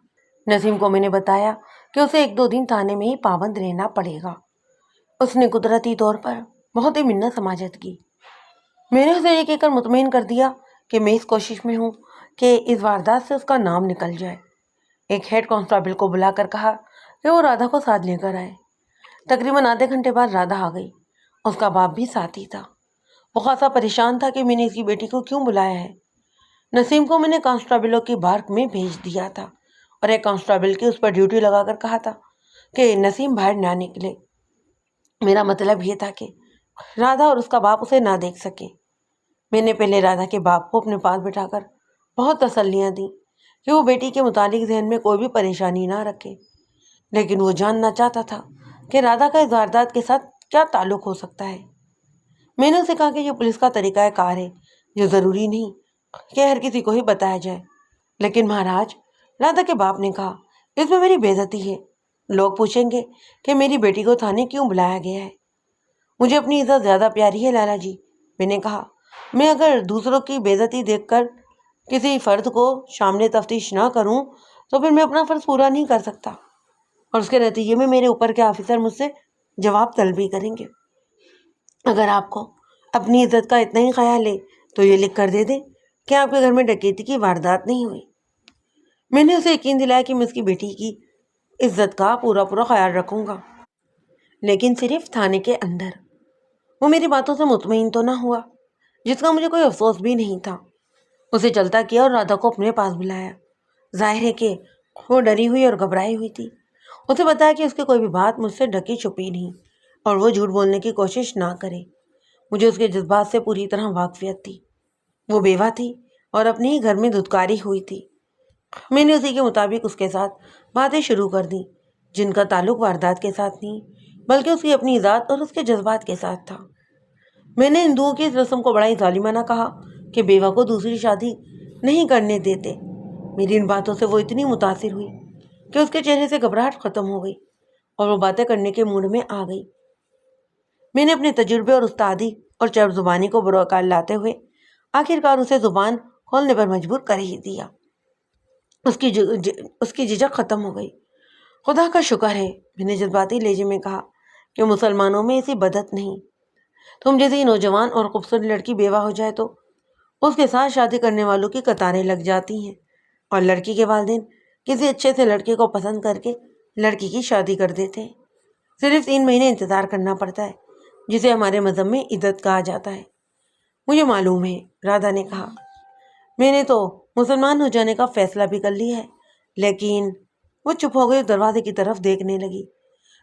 نسیم کو میں نے بتایا کہ اسے 1-2 دن تھانے میں ہی پابند رہنا پڑے گا۔ اس نے قدرتی طور پر بہت ہی منت سماجت کی۔ میں نے اسے یہ کہہ کر مطمئن کر دیا کہ میں اس کوشش میں ہوں کہ اس واردات سے اس کا نام نکل جائے۔ ایک ہیڈ کانسٹیبل کو بلا کر کہا کہ وہ رادھا کو ساتھ لے کر آئے۔ تقریباً آدھے گھنٹے بعد رادھا آ گئی۔ اس کا باپ بھی ساتھ ہی تھا۔ وہ خاصا پریشان تھا کہ میں نے اس کی بیٹی کو کیوں بلایا ہے۔ نسیم کو میں نے کانسٹیبلوں کی بارک میں بھیج دیا تھا اور ایک کانسٹیبل کی اس پر ڈیوٹی لگا کر کہا تھا کہ نسیم باہر نہ نکلے۔ میرا مطلب یہ تھا کہ رادھا اور اس کا باپ اسے نہ دیکھ سکے۔ میں نے پہلے رادھا کے باپ کو اپنے پاس بٹھا کر بہت تسلیاں دیں کہ وہ بیٹی کے متعلق ذہن میں کوئی بھی پریشانی نہ رکھے، لیکن وہ جاننا چاہتا تھا کہ رادھا کا اس واردات کے ساتھ کیا تعلق ہو سکتا ہے۔ میں نے اسے کہا کہ یہ پولیس کا طریقہ کار ہے جو ضروری نہیں کہ ہر کسی کو ہی بتایا جائے، لیکن مہاراج، رادھا کے باپ نے کہا، اس میں میری بے عزتی ہے۔ لوگ پوچھیں گے کہ میری بیٹی کو تھانے کیوں بلایا گیا ہے۔ مجھے اپنی عزت زیادہ پیاری ہے لالا جی۔ میں نے کہا، میں اگر دوسروں کی بے عزتی دیکھ کر کسی فرد کو شامل تفتیش نہ کروں تو پھر میں اپنا فرض پورا نہیں کر سکتا، اور اس کے نتیجے میں میرے اوپر کے آفیسر مجھ سے جواب طلبی کریں گے۔ اگر آپ کو اپنی عزت کا اتنا ہی خیال ہے تو یہ لکھ کر دے دیں کہ آپ کے گھر میں ڈکیتی کی واردات نہیں ہوئی۔ میں نے اسے یقین دلایا کہ میں اس کی بیٹی کی عزت کا پورا خیال رکھوں گا، لیکن صرف تھانے کے اندر۔ وہ میری باتوں سے مطمئن تو نہ ہوا، جس کا مجھے کوئی افسوس بھی نہیں تھا۔ اسے چلتا کیا اور رادھا کو اپنے پاس بلایا۔ ظاہر ہے کہ وہ ڈری ہوئی اور گھبرائی ہوئی تھی۔ اسے بتایا کہ اس کی کوئی بھی بات مجھ سے ڈھکی چھپی نہیں اور وہ جھوٹ بولنے کی کوشش نہ کرے۔ مجھے اس کے جذبات سے پوری طرح واقفیت تھی۔ وہ بیوہ تھی اور اپنے ہی گھر میں دھتکاری ہوئی تھی۔ میں نے اسی کے مطابق اس کے ساتھ باتیں شروع کر دیں، جن کا تعلق واردات کے ساتھ نہیں بلکہ اس کی اپنی ذات اور اس کے جذبات کے ساتھ تھا۔ میں نے ہندوؤں کی اس رسم کو بڑا ہی ظالمانہ کہا کہ بیوہ کو دوسری شادی نہیں کرنے دیتے۔ میری ان باتوں سے وہ اتنی متاثر ہوئی کہ اس کے چہرے سے گھبراہٹ ختم ہو گئی اور وہ باتیں کرنے کے موڈ میں آ گئی۔ میں نے اپنے تجربے اور استادی اور چرب زبانی کو بروکار لاتے ہوئے آخرکار اسے زبان کھولنے پر مجبور کر ہی دیا۔ اس کی جھجک ختم ہو گئی۔ خدا کا شکر ہے، میں نے جذباتی لہجے میں کہا، کہ مسلمانوں میں ایسی بدعت نہیں۔ تم جیسی نوجوان اور خوبصورت لڑکی بیوہ ہو جائے تو اس کے ساتھ شادی کرنے والوں کی قطاریں لگ جاتی ہیں، اور لڑکی کے والدین کسی اچھے سے لڑکے کو پسند کر کے لڑکی کی شادی کر دیتے ہیں۔ صرف 3 مہینے انتظار کرنا پڑتا ہے، جسے ہمارے مذہب میں عدت کہا جاتا ہے۔ مجھے معلوم ہے، رادھا نے کہا، میں نے تو مسلمان ہو جانے کا فیصلہ بھی کر لیا ہے، لیکن وہ چپ ہو گئی اور دروازے کی طرف دیکھنے لگی۔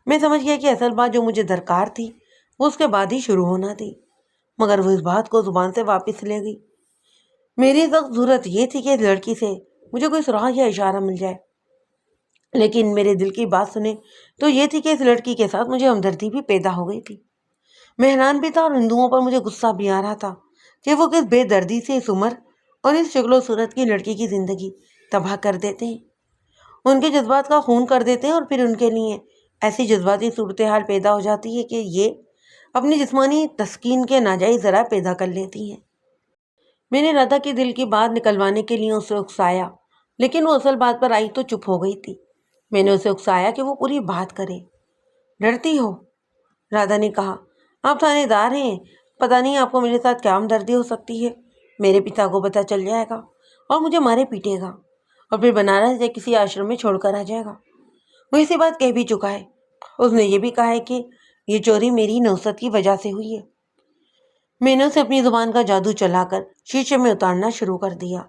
میں سمجھ گیا کہ اصل بات جو مجھے درکار تھی وہ اس کے بعد ہی شروع ہونا تھی، مگر وہ اس بات کو زبان سے واپس لے گئی۔ میری سخت ضرورت یہ تھی کہ اس لڑکی سے مجھے کوئی سراغ یا اشارہ مل جائے، لیکن میرے دل کی بات سنے تو یہ تھی کہ اس لڑکی کے ساتھ مجھے ہمدردی بھی پیدا ہو گئی تھی۔ میں حیران بھی تھا اور ہندوؤں پر مجھے غصہ بھی آ رہا تھا کہ وہ کس بے دردی سے اس عمر اور اس شکل و صورت کی لڑکی کی زندگی تباہ کر دیتے ہیں، ان کے جذبات کا خون کر دیتے ہیں، اور پھر ان کے لیے ایسی جذباتی صورتحال پیدا ہو جاتی ہے کہ یہ اپنی جسمانی تسکین کے ناجائز ذرائع پیدا کر لیتی ہیں۔ میں نے رادھا کی دل کی بات نکلوانے کے لیے اسے اکسایا، لیکن وہ اصل بات پر آئی تو چپ ہو گئی تھی۔ میں نے اسے اکسایا کہ وہ پوری بات کرے۔ ڈرتی ہو؟ رادھا نے کہا، آپ تھانے دار ہیں، پتہ نہیں آپ کو میرے ساتھ کیا ہمدردی ہو سکتی ہے۔ میرے پتا کو پتہ چل جائے گا اور مجھے مارے پیٹے گا، اور پھر بنارس یا کسی آشرم میں چھوڑ کر آ جائے گا۔ وہ اسی بات کہہ بھی چکا ہے۔ اس نے یہ بھی کہا ہے کہ یہ چوری میری نوست کی وجہ سے ہوئی ہے۔ میں نے اسے اپنی زبان کا جادو چلا کر شیشے میں اتارنا شروع کر دیا۔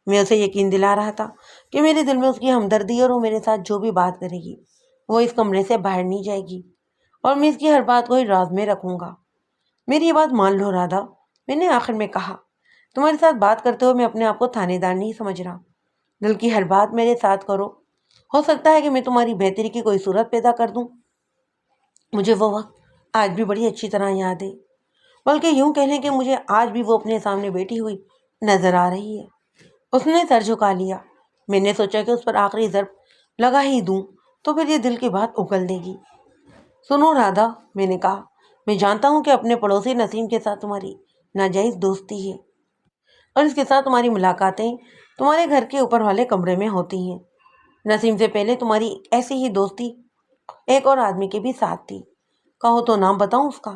میں اسے یقین دلا رہا تھا کہ میرے دل میں اس کی ہمدردی اور وہ میرے ساتھ جو بھی بات کرے گی وہ اس کمرے سے باہر نہیں جائے گی، اور میں اس کی ہر بات کو ہی راز میں رکھوں گا۔ میری یہ بات مان لو رادھا، میں نے آخر میں کہا، تمہارے ساتھ بات کرتے ہوئے میں اپنے آپ کو تھانے دار نہیں سمجھ رہا۔ دل کی ہر بات میرے ساتھ کرو، ہو سکتا ہے کہ میں تمہاری بہتری کی کوئی صورت پیدا کر دوں۔ مجھے وہ وقت آج بھی بڑی اچھی طرح یاد ہے، بلکہ یوں کہہ لیں کہ مجھے آج بھی وہ اپنے سامنے بیٹھی ہوئی نظر آ رہی ہے۔ اس نے سر جھکا لیا۔ میں نے سوچا کہ اس پر آخری ضرب لگا ہی دوں تو پھر یہ دل کی بات اگل دے گی۔ سنو رادھا، میں نے کہا، میں جانتا ہوں کہ اپنے پڑوسی نسیم کے ساتھ تمہاری ناجائز دوستی ہے اور اس کے ساتھ تمہاری ملاقاتیں تمہارے گھر کے اوپر والے کمرے میں ہوتی ہیں۔ نسیم سے پہلے تمہاری ایسی ہی دوستی ایک اور آدمی کے بھی ساتھ تھی۔ کہو تو نام بتاؤں اس کا؟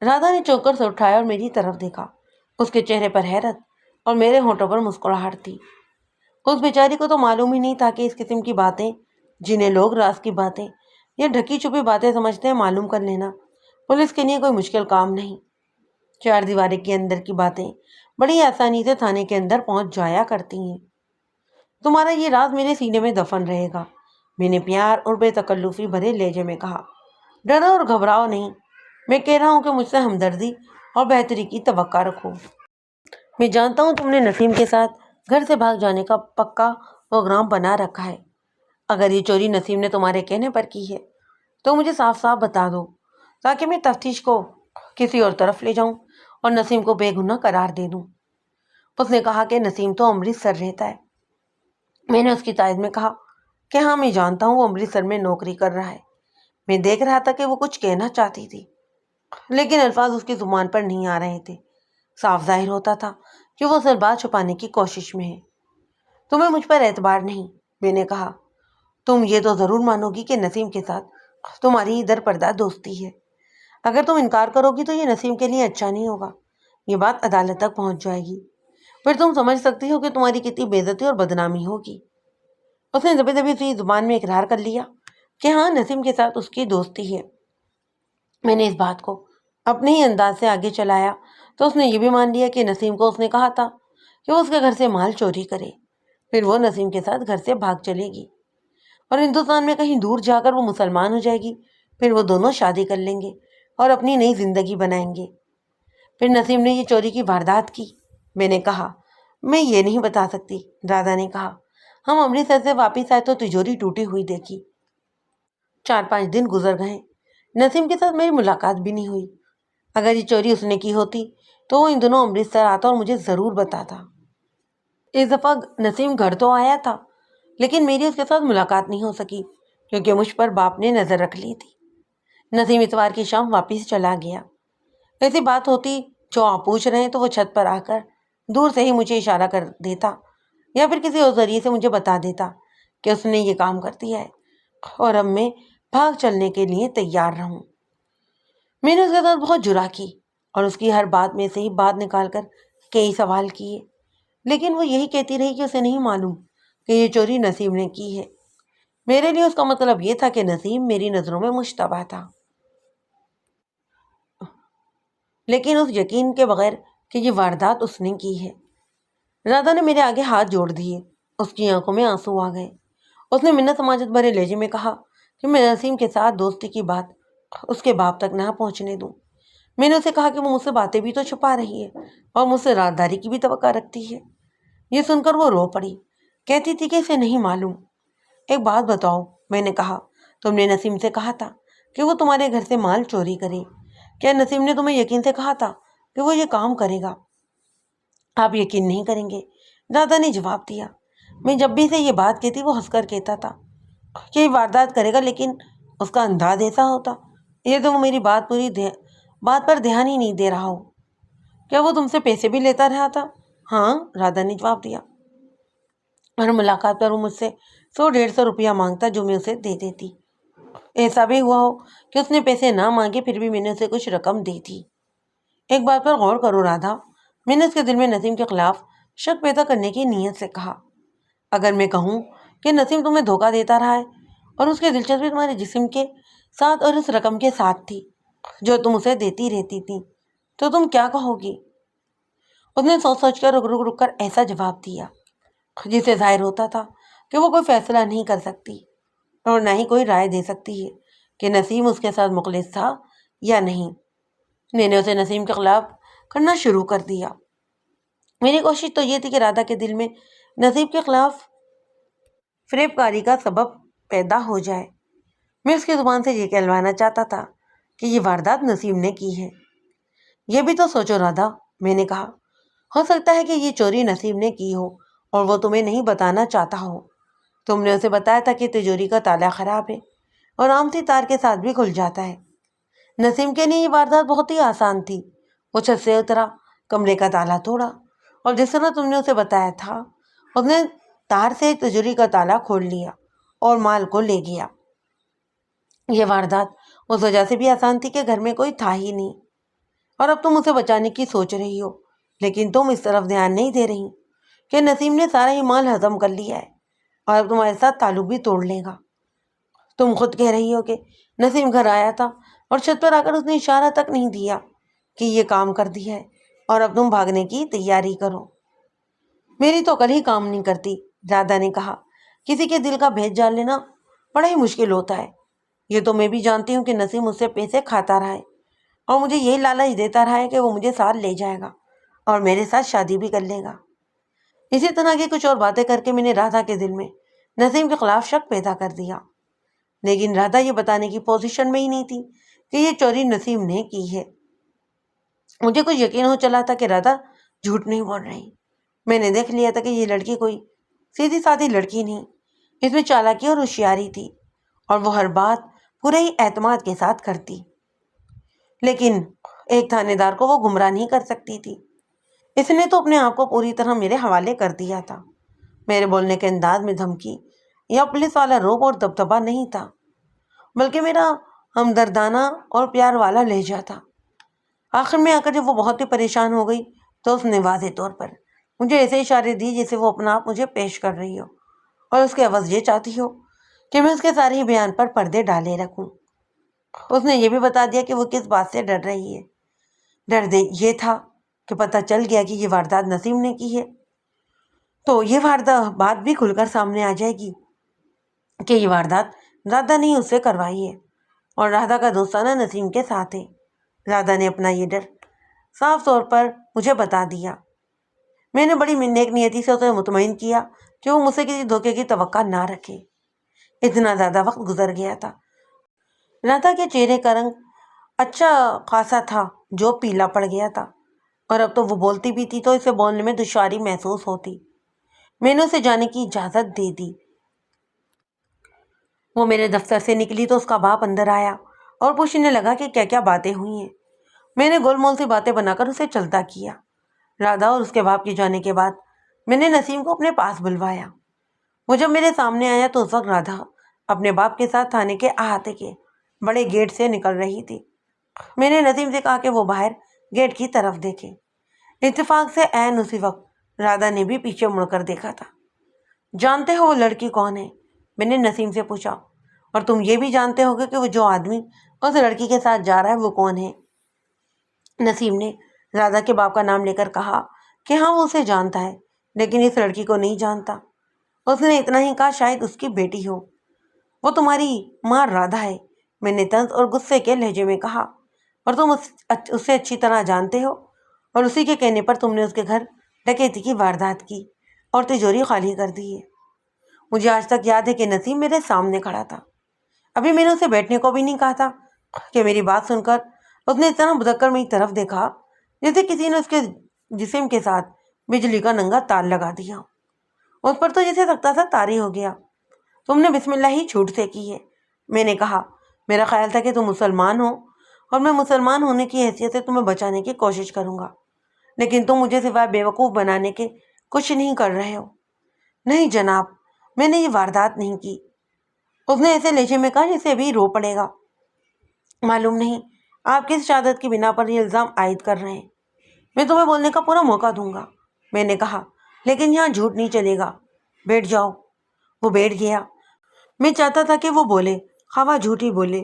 رادھا نے چونک کر سر اٹھایا اور میری طرف دیکھا۔ اس کے چہرے پر حیرت اور میرے ہونٹوں پر مسکراہٹ تھی۔ اس بیچاری کو تو معلوم ہی نہیں تھا کہ اس قسم کی باتیں، جنہیں لوگ راز کی باتیں یا ڈھکی چھپی باتیں سمجھتے ہیں، معلوم کر لینا پولیس کے لیے کوئی مشکل کام نہیں۔ چار دیوارے کے اندر کی باتیں بڑی آسانی سے تھانے کے اندر پہنچ جایا کرتی ہیں۔ تمہارا یہ راز میرے سینے میں دفن رہے گا، میں نے پیار اور بے تکلفی بھرے لہجے میں کہا۔ ڈرو اور گھبراؤ نہیں، میں کہہ رہا ہوں کہ مجھ سے ہمدردی اور بہتری کی توقع رکھو۔ میں جانتا ہوں تم نے نسیم کے ساتھ گھر سے بھاگ جانے کا پکا پروگرام بنا رکھا ہے۔ اگر یہ چوری نسیم نے تمہارے کہنے پر کی ہے تو مجھے صاف صاف بتا دو، تاکہ میں تفتیش کو کسی اور طرف لے جاؤں اور نسیم کو بے گناہ قرار دے دوں۔ اس نے کہا کہ نسیم تو امرتسر رہتا ہے۔ میں نے اس کی تائید میں کہا کہ ہاں، میں جانتا ہوں وہ امرتسر میں نوکری کر رہا ہے۔ میں دیکھ رہا تھا کہ وہ کچھ کہنا چاہتی تھی، لیکن الفاظ اس کی زبان پر نہیں آ رہے تھے۔ صاف ظاہر ہوتا تھا کہ وہ اصل بات چھپانے کی کوشش میں ہے۔ تمہیں مجھ پر اعتبار نہیں، میں نے کہا۔ تم یہ تو ضرور مانو گی کہ نسیم کے ساتھ تمہاری در پردہ دوستی ہے۔ اگر تم انکار کرو گی تو یہ نسیم کے لیے اچھا نہیں ہوگا۔ یہ بات عدالت تک پہنچ جائے گی، پھر تم سمجھ سکتی ہو کہ تمہاری کتنی بے عزتی اور بدنامی ہوگی۔ اس نے دبی دبی سی زبان میں اقرار کر لیا کہ ہاں، نسیم کے ساتھ اس کی دوستی ہے۔ میں نے اس بات کو اپنے ہی انداز سے آگے چلایا تو اس نے یہ بھی مان لیا کہ نسیم کو اس نے کہا تھا کہ وہ اس کے گھر سے مال چوری کرے، پھر وہ نسیم کے ساتھ گھر سے بھاگ چلے گی اور ہندوستان میں کہیں دور جا کر وہ مسلمان ہو جائے گی۔ پھر وہ دونوں شادی کر لیں گے اور اپنی نئی زندگی بنائیں گے۔ پھر نسیم نے یہ چوری کی واردات کی، میں نے کہا۔ میں یہ نہیں بتا سکتی، رادھا نے کہا۔ ہم امرتسر سے واپس آئے تو تجوری ٹوٹی ہوئی دیکھی۔ 4-5 دن گزر گئے، نسیم کے ساتھ میری ملاقات بھی نہیں ہوئی۔ اگر یہ چوری اس نے کی ہوتی تو وہ ان دنوں امرتسر آتا اور مجھے ضرور بتاتا۔ اس دفعہ نسیم گھر تو آیا تھا، لیکن میری اس کے ساتھ ملاقات نہیں ہو سکی کیونکہ مجھ پر باپ نے نظر رکھ لی تھی۔ نسیم اتوار کی شام واپس چلا گیا۔ ایسی بات ہوتی جو آپ پوچھ رہے ہیں تو وہ چھت پر آ کر دور سے ہی مجھے اشارہ کر دیتا یا پھر کسی اور ذریعے سے مجھے بتا دیتا کہ اس نے یہ کام کر دیا ہے اور اب میں بھاگ چلنے کے لیے تیار رہوں۔ میں نے اس کے ساتھ بہت جرأت کی اور اس کی ہر بات میں سے ہی بات نکال کر کئی سوال کیے، لیکن وہ یہی کہتی رہی کہ اسے نہیں معلوم کہ یہ چوری نسیم نے کی ہے۔ میرے لیے اس کا مطلب یہ تھا کہ نسیم میری نظروں میں مشتبہ تھا، لیکن اس یقین کے بغیر کہ یہ واردات اس نے کی ہے۔ رادھا نے میرے آگے ہاتھ جوڑ دیے، اس کی آنکھوں میں آنسو آ گئے۔ اس نے منت سماجت بھرے لہجے میں کہا کہ میں نسیم کے ساتھ دوستی کی بات اس کے باپ تک نہ پہنچنے دوں۔ میں نے اسے کہا کہ وہ مجھ سے باتیں بھی تو چھپا رہی ہے اور مجھ سے رازداری کی بھی توقع رکھتی ہے۔ یہ سن کر وہ رو پڑی، کہتی تھی کہ اسے نہیں معلوم۔ ایک بات بتاؤ، میں نے کہا، تم نے نسیم سے کہا تھا کہ وہ تمہارے گھر سے مال چوری کرے، کیا نسیم نے تمہیں یقین سے کہا تھا کہ وہ یہ کام کرے گا؟ آپ یقین نہیں کریں گے، رادھا نے جواب دیا۔ میں جب بھی سے یہ بات کہتی وہ ہنس کر کہتا تھا کہ یہ واردات کرے گا، لیکن اس کا انداز ایسا ہوتا یہ تو وہ میری بات پر دھیان ہی نہیں دے رہا ہو۔ کیا وہ تم سے پیسے بھی لیتا رہا تھا؟ ہاں، رادھا نے جواب دیا۔ ہر ملاقات پر وہ مجھ سے 100-150 روپیہ مانگتا جو میں اسے دے دیتی۔ ایسا بھی ہوا ہو کہ اس نے پیسے نہ مانگے پھر بھی میں نے اسے کچھ رقم دی تھی۔ ایک بات پر غور کرو رادھا، میں نے اس کے دل میں نسیم کے خلاف شک پیدا کرنے کی نیت سے کہا۔ اگر میں کہوں کہ نسیم تمہیں دھوکہ دیتا رہا ہے اور اس کی دلچسپی تمہارے جسم کے ساتھ اور اس رقم کے ساتھ تھی جو تم اسے دیتی رہتی تھی، تو تم کیا کہو گی؟ اس نے سوچ سوچ کر رک کر ایسا جواب دیا جس سے ظاہر ہوتا تھا کہ وہ کوئی فیصلہ نہیں کر سکتی اور نہ ہی کوئی رائے دے سکتی ہے کہ نسیم اس کے ساتھ مخلص تھا یا نہیں۔ میں نے اسے نسیم کے خلاف کرنا شروع کر دیا۔ میری کوشش تو یہ تھی کہ رادھا کے دل میں نسیم کے خلاف فریب کاری کا سبب پیدا ہو جائے۔ میں اس کی زبان سے یہ کہلوانا چاہتا تھا کہ یہ واردات نسیم نے کی ہے۔ یہ بھی تو سوچو رادھا، میں نے کہا، ہو سکتا ہے کہ یہ چوری نسیم نے کی ہو اور وہ تمہیں نہیں بتانا چاہتا ہو۔ تم نے اسے بتایا تھا کہ تجوری کا تالا خراب ہے اور آمتی تار کے ساتھ بھی کھل جاتا ہے۔ نسیم کے لیے یہ واردات بہت ہی آسان تھی۔ وہ چھت سے اترا، کمرے کا تالا توڑا اور جس طرح تم نے اسے بتایا تھا اس نے تار سے تجوری کا تالا کھول لیا اور مال کو لے گیا۔ یہ واردات اس وجہ سے بھی آسان تھی کہ گھر میں کوئی تھا ہی نہیں، اور اب تم اسے بچانے کی سوچ رہی ہو، لیکن تم اس طرف دھیان نہیں دے رہی کہ نسیم نے سارا ہی مال ہضم کر لیا ہے اور اب تمہارے ساتھ تعلق بھی توڑ لے گا۔ تم خود کہہ رہی ہو کہ نسیم گھر آیا تھا اور چھت پر آ کر اس نے اشارہ تک نہیں دیا کہ یہ کام کر دیا ہے اور اب تم بھاگنے کی تیاری کرو۔ میری تو کل ہی کام نہیں کرتی، رادھا نے کہا۔ کسی کے دل کا بھید جان لینا بڑا ہی مشکل ہوتا ہے۔ یہ تو میں بھی جانتی ہوں کہ نسیم مجھ سے پیسے کھاتا رہا ہے اور مجھے یہی لالچ دیتا رہا ہے کہ وہ مجھے ساتھ لے جائے گا اور میرے ساتھ شادی بھی کر لے گا۔ اسی طرح کی کچھ اور باتیں کر کے میں نے رادھا کے دل میں نسیم کے خلاف شک پیدا کر دیا، لیکن رادھا یہ بتانے کی پوزیشن میں ہی نہیں تھی کہ یہ چوری نسیم نے کی ہے۔ مجھے کچھ یقین ہو چلا تھا کہ رادھا جھوٹ نہیں بول رہی۔ میں نے دیکھ لیا تھا کہ یہ لڑکی کوئی سیدھی سادھی لڑکی نہیں، اس میں چالاکی اور ہوشیاری تھی اور وہ ہر بات پورے ہی اعتماد کے ساتھ کرتی، لیکن ایک تھانے دار کو وہ گمراہ نہیں کر سکتی تھی۔ اس نے تو اپنے آپ کو پوری طرح میرے حوالے کر دیا تھا۔ میرے بولنے کے انداز میں دھمکی یا پولیس والا روب اور دبدبا نہیں تھا، بلکہ میرا ہمدردانہ اور پیار والا لہجہ تھا۔ آخر میں آ کر جب وہ بہت ہی پریشان ہو گئی تو اس نے واضح طور پر مجھے ایسے اشارے دی جیسے وہ اپنا آپ مجھے پیش کر رہی ہو اور اس کے عوض یہ چاہتی ہو کہ میں اس کے سارے ہی بیان پر پردے ڈالے رکھوں۔ اس نے یہ بھی بتا دیا کہ وہ کس بات سے ڈر رہی ہے۔ یہ تھا کہ پتہ چل گیا کہ یہ واردات نسیم نے کی ہے تو یہ بات بھی کھل کر سامنے آ جائے گی کہ یہ واردات رادھا نے اس سے کروائی ہے اور رادھا کا دوستانہ نسیم کے ساتھ ہے۔ رادھا نے اپنا یہ ڈر صاف طور پر مجھے بتا دیا۔ میں نے بڑی نیک نیتی سے اسے مطمئن کیا کہ وہ مجھ سے کسی دھوکے کی توقع نہ رکھے۔ اتنا زیادہ وقت گزر گیا تھا، رادھا کے چہرے کا رنگ اچھا خاصا تھا جو پیلا پڑ گیا تھا، اور اب تو وہ بولتی بھی تھی تو اسے بولنے میں دشواری محسوس ہوتی۔ میں نے اسے جانے کی اجازت دے دی۔ وہ میرے دفتر سے نکلی تو اس کا باپ اندر آیا اور پوچھنے لگا کہ کیا کیا باتیں ہوئی ہیں۔ میں نے گول مول سی باتیں بنا کر اسے چلتا کیا۔ رادھا اور اس کے باپ کے جانے کے بعد میں نے نسیم کو اپنے پاس بلوایا۔ وہ جب میرے سامنے آیا تو اس وقت رادھا اپنے باپ کے ساتھ تھانے کے احاطے کے بڑے گیٹ سے نکل رہی تھی۔ میں نے نسیم سے کہا کہ وہ باہر گیٹ کی طرف دیکھے۔ اتفاق سے عین اسی وقت رادھا نے بھی پیچھے مڑ کر دیکھا تھا۔ جانتے ہو وہ لڑکی کون ہے؟ میں نے نسیم سے پوچھا، اور تم یہ بھی جانتے ہوگے کہ وہ جو آدمی اس لڑکی کے ساتھ جا رہا ہے وہ کون ہے؟ نسیم نے رادھا کے باپ کا نام لے کر کہا کہ ہاں وہ اسے جانتا ہے، لیکن اس لڑکی کو نہیں جانتا۔ اس نے اتنا ہی کہا شاید اس کی بیٹی ہو۔ وہ تمہاری ماں رادھا ہے، میں نے طنز اور غصے کے لہجے میں کہا، اور تم اسے اچھی طرح جانتے ہو، اور اسی کے کہنے پر تم نے اس کے گھر ڈکیتی کی واردات کی اور تجوری خالی کر دی ہے۔ مجھے آج تک یاد ہے کہ نسیم میرے سامنے کھڑا تھا۔ ابھی میں نے اسے بیٹھنے کو بھی نہیں کہا تھا کہ میری بات سن کر اس نے اس طرح بدک کر میری طرف دیکھا جیسے کسی نے اس کے جسم کے ساتھ بجلی کا ننگا تار لگا دیا۔ اس پر تو جیسے سکتا سا طاری ہو گیا۔ تم نے بسم اللہ ہی جھوٹ سے کی ہے، میں نے کہا۔ میرا خیال تھا کہ تم مسلمان ہو اور میں مسلمان ہونے کی حیثیت سے تمہیں بچانے کی کوشش کروں گا، لیکن تم مجھے سوائے بیوقوف بنانے کے کچھ نہیں کر رہے ہو۔ نہیں جناب، میں نے یہ واردات نہیں کی، اس نے ایسے لہجے میں کہا جسے ابھی رو پڑے گا۔ معلوم نہیں آپ کس شہادت کی بنا پر یہ الزام عائد کر رہے ہیں۔ میں تمہیں بولنے کا پورا موقع دوں گا، میں نے کہا، لیکن یہاں جھوٹ نہیں چلے گا۔ بیٹھ جاؤ۔ وہ بیٹھ گیا۔ میں چاہتا تھا کہ وہ بولے، خواہ جھوٹ ہی بولے۔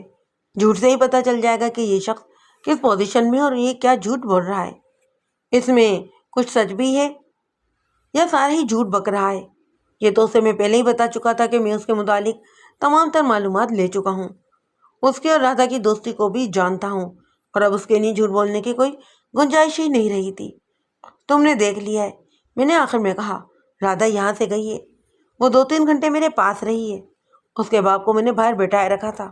جھوٹ سے ہی پتہ چل جائے گا کہ یہ شخص کس پوزیشن میں اور یہ کیا جھوٹ بول رہا ہے۔ اس میں کچھ سچ بھی ہے یا سارا ہی جھوٹ بک رہا ہے۔ یہ تو اسے میں پہلے ہی بتا چکا تھا کہ میں اس کے متعلق تمام تر معلومات لے چکا ہوں، اس کی اور رادھا کی دوستی کو بھی جانتا ہوں، اور اب اس کے لیے جھوٹ بولنے کی کوئی گنجائش ہی نہیں رہی تھی۔ تم نے دیکھ لیا ہے، میں نے آخر میں کہا۔ رادھا یہاں سے گئی ہے، وہ 2-3 گھنٹے میرے پاس رہی ہے۔ اس کے باپ کو میں نے باہر بٹھائے رکھا تھا۔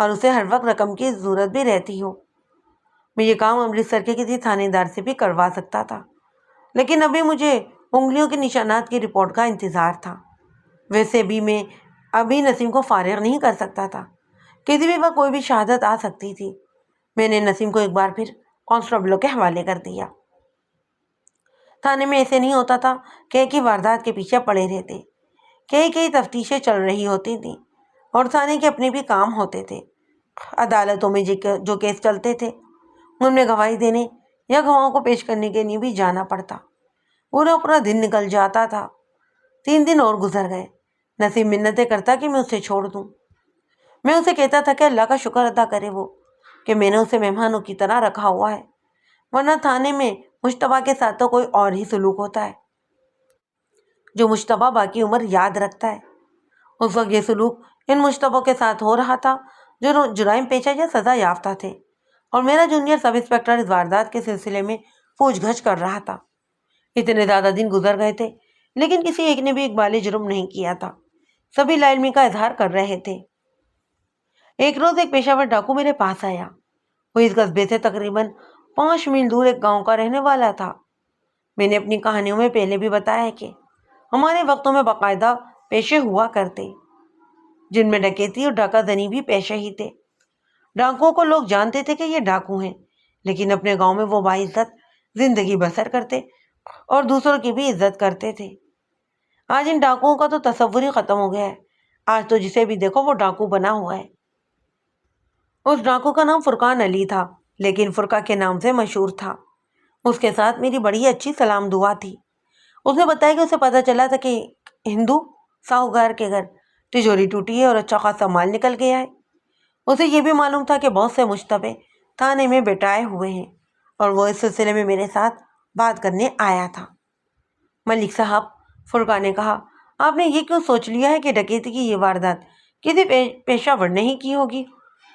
اور اسے ہر وقت رقم کی ضرورت بھی رہتی ہو۔ میں یہ کام امرتسر کے کسی تھانے دار سے بھی کروا سکتا تھا، لیکن ابھی مجھے انگلیوں کے نشانات کی رپورٹ کا انتظار تھا۔ ویسے بھی میں ابھی نسیم کو فارغ نہیں کر سکتا تھا، کسی بھی وقت کوئی بھی شہادت آ سکتی تھی۔ میں نے نسیم کو ایک بار پھر کانسٹیبلوں کے حوالے کر دیا۔ تھانے میں ایسے نہیں ہوتا تھا کہ ایک ہی واردات کے پیچھے پڑے رہتے، کئی تفتیشیں چل رہی ہوتی تھیں اور تھانے کے اپنے بھی کام ہوتے تھے۔ عدالتوں میں جو کیس چلتے تھے ان میں گواہی دینے یا گواہوں کو پیش کرنے کے لیے بھی جانا پڑتا۔ پورا دن نکل جاتا تھا۔ 3 دن اور گزر گئے۔ نسیم منتیں کرتا کہ میں اسے چھوڑ دوں۔ میں اسے کہتا تھا کہ اللہ کا شکر ادا کرے وہ کہ میں نے اسے مہمانوں کی طرح رکھا ہوا ہے، ورنہ تھانے میں مشتبہ کے ساتھ تو کوئی اور ہی سلوک ہوتا ہے جو مشتبہ باقی عمر یاد رکھتا ہے۔ اس وقت یہ سلوک ان مشتبوں کے ساتھ ہو رہا تھا جو جرائم پیشہ یا سزا یافتہ تھے، اور میرا جونیئر سب انسپکٹر اس واردات کے سلسلے میں پوچھ گچھ کر رہا تھا۔ اتنے زیادہ دن گزر گئے تھے لیکن کسی ایک نے بھی اقبال جرم نہیں کیا تھا۔ سبھی لا علمی کا اظہار کر رہے تھے۔ ایک روز ایک پیشہ ور ڈاکو میرے پاس آیا۔ وہ اس قصبے سے تقریباً 5 میل دور ایک گاؤں کا رہنے والا تھا۔ میں نے اپنی کہانیوں میں پہلے بھی بتایا ہے کہ ہمارے وقتوں میں باقاعدہ پیشے ہوا کرتے جن میں ڈکیتی اور ڈاکہ زنی بھی پیشے ہی تھے۔ ڈاکوؤں کو لوگ جانتے تھے کہ یہ ڈاکو ہیں، لیکن اپنے گاؤں میں وہ باعزت زندگی بسر کرتے اور دوسروں کی بھی عزت کرتے تھے۔ آج ان ڈاکوؤں کا تو تصور ہی ختم ہو گیا ہے۔ آج تو جسے بھی دیکھو وہ ڈاکو بنا ہوا ہے۔ اس ڈاکو کا نام فرقان علی تھا، لیکن فرقہ کے نام سے مشہور تھا۔ اس کے ساتھ میری بڑی اچھی سلام دعا تھی۔ اس نے بتایا کہ اسے پتہ چلا تھا کہ ہندو ساہوکار کے گھر تجوری ٹوٹی ہے اور اچھا خاصا مال نکل گیا ہے۔ اسے یہ بھی معلوم تھا کہ بہت سے مشتبہ تھانے میں بٹھائے ہوئے ہیں اور وہ اس سلسلے میں میرے ساتھ بات کرنے آیا تھا۔ ملک صاحب، فرقان نے کہا، آپ نے یہ کیوں سوچ لیا ہے کہ ڈکیتی کی یہ واردات کسی پیشہ ور نے ہی کی ہوگی؟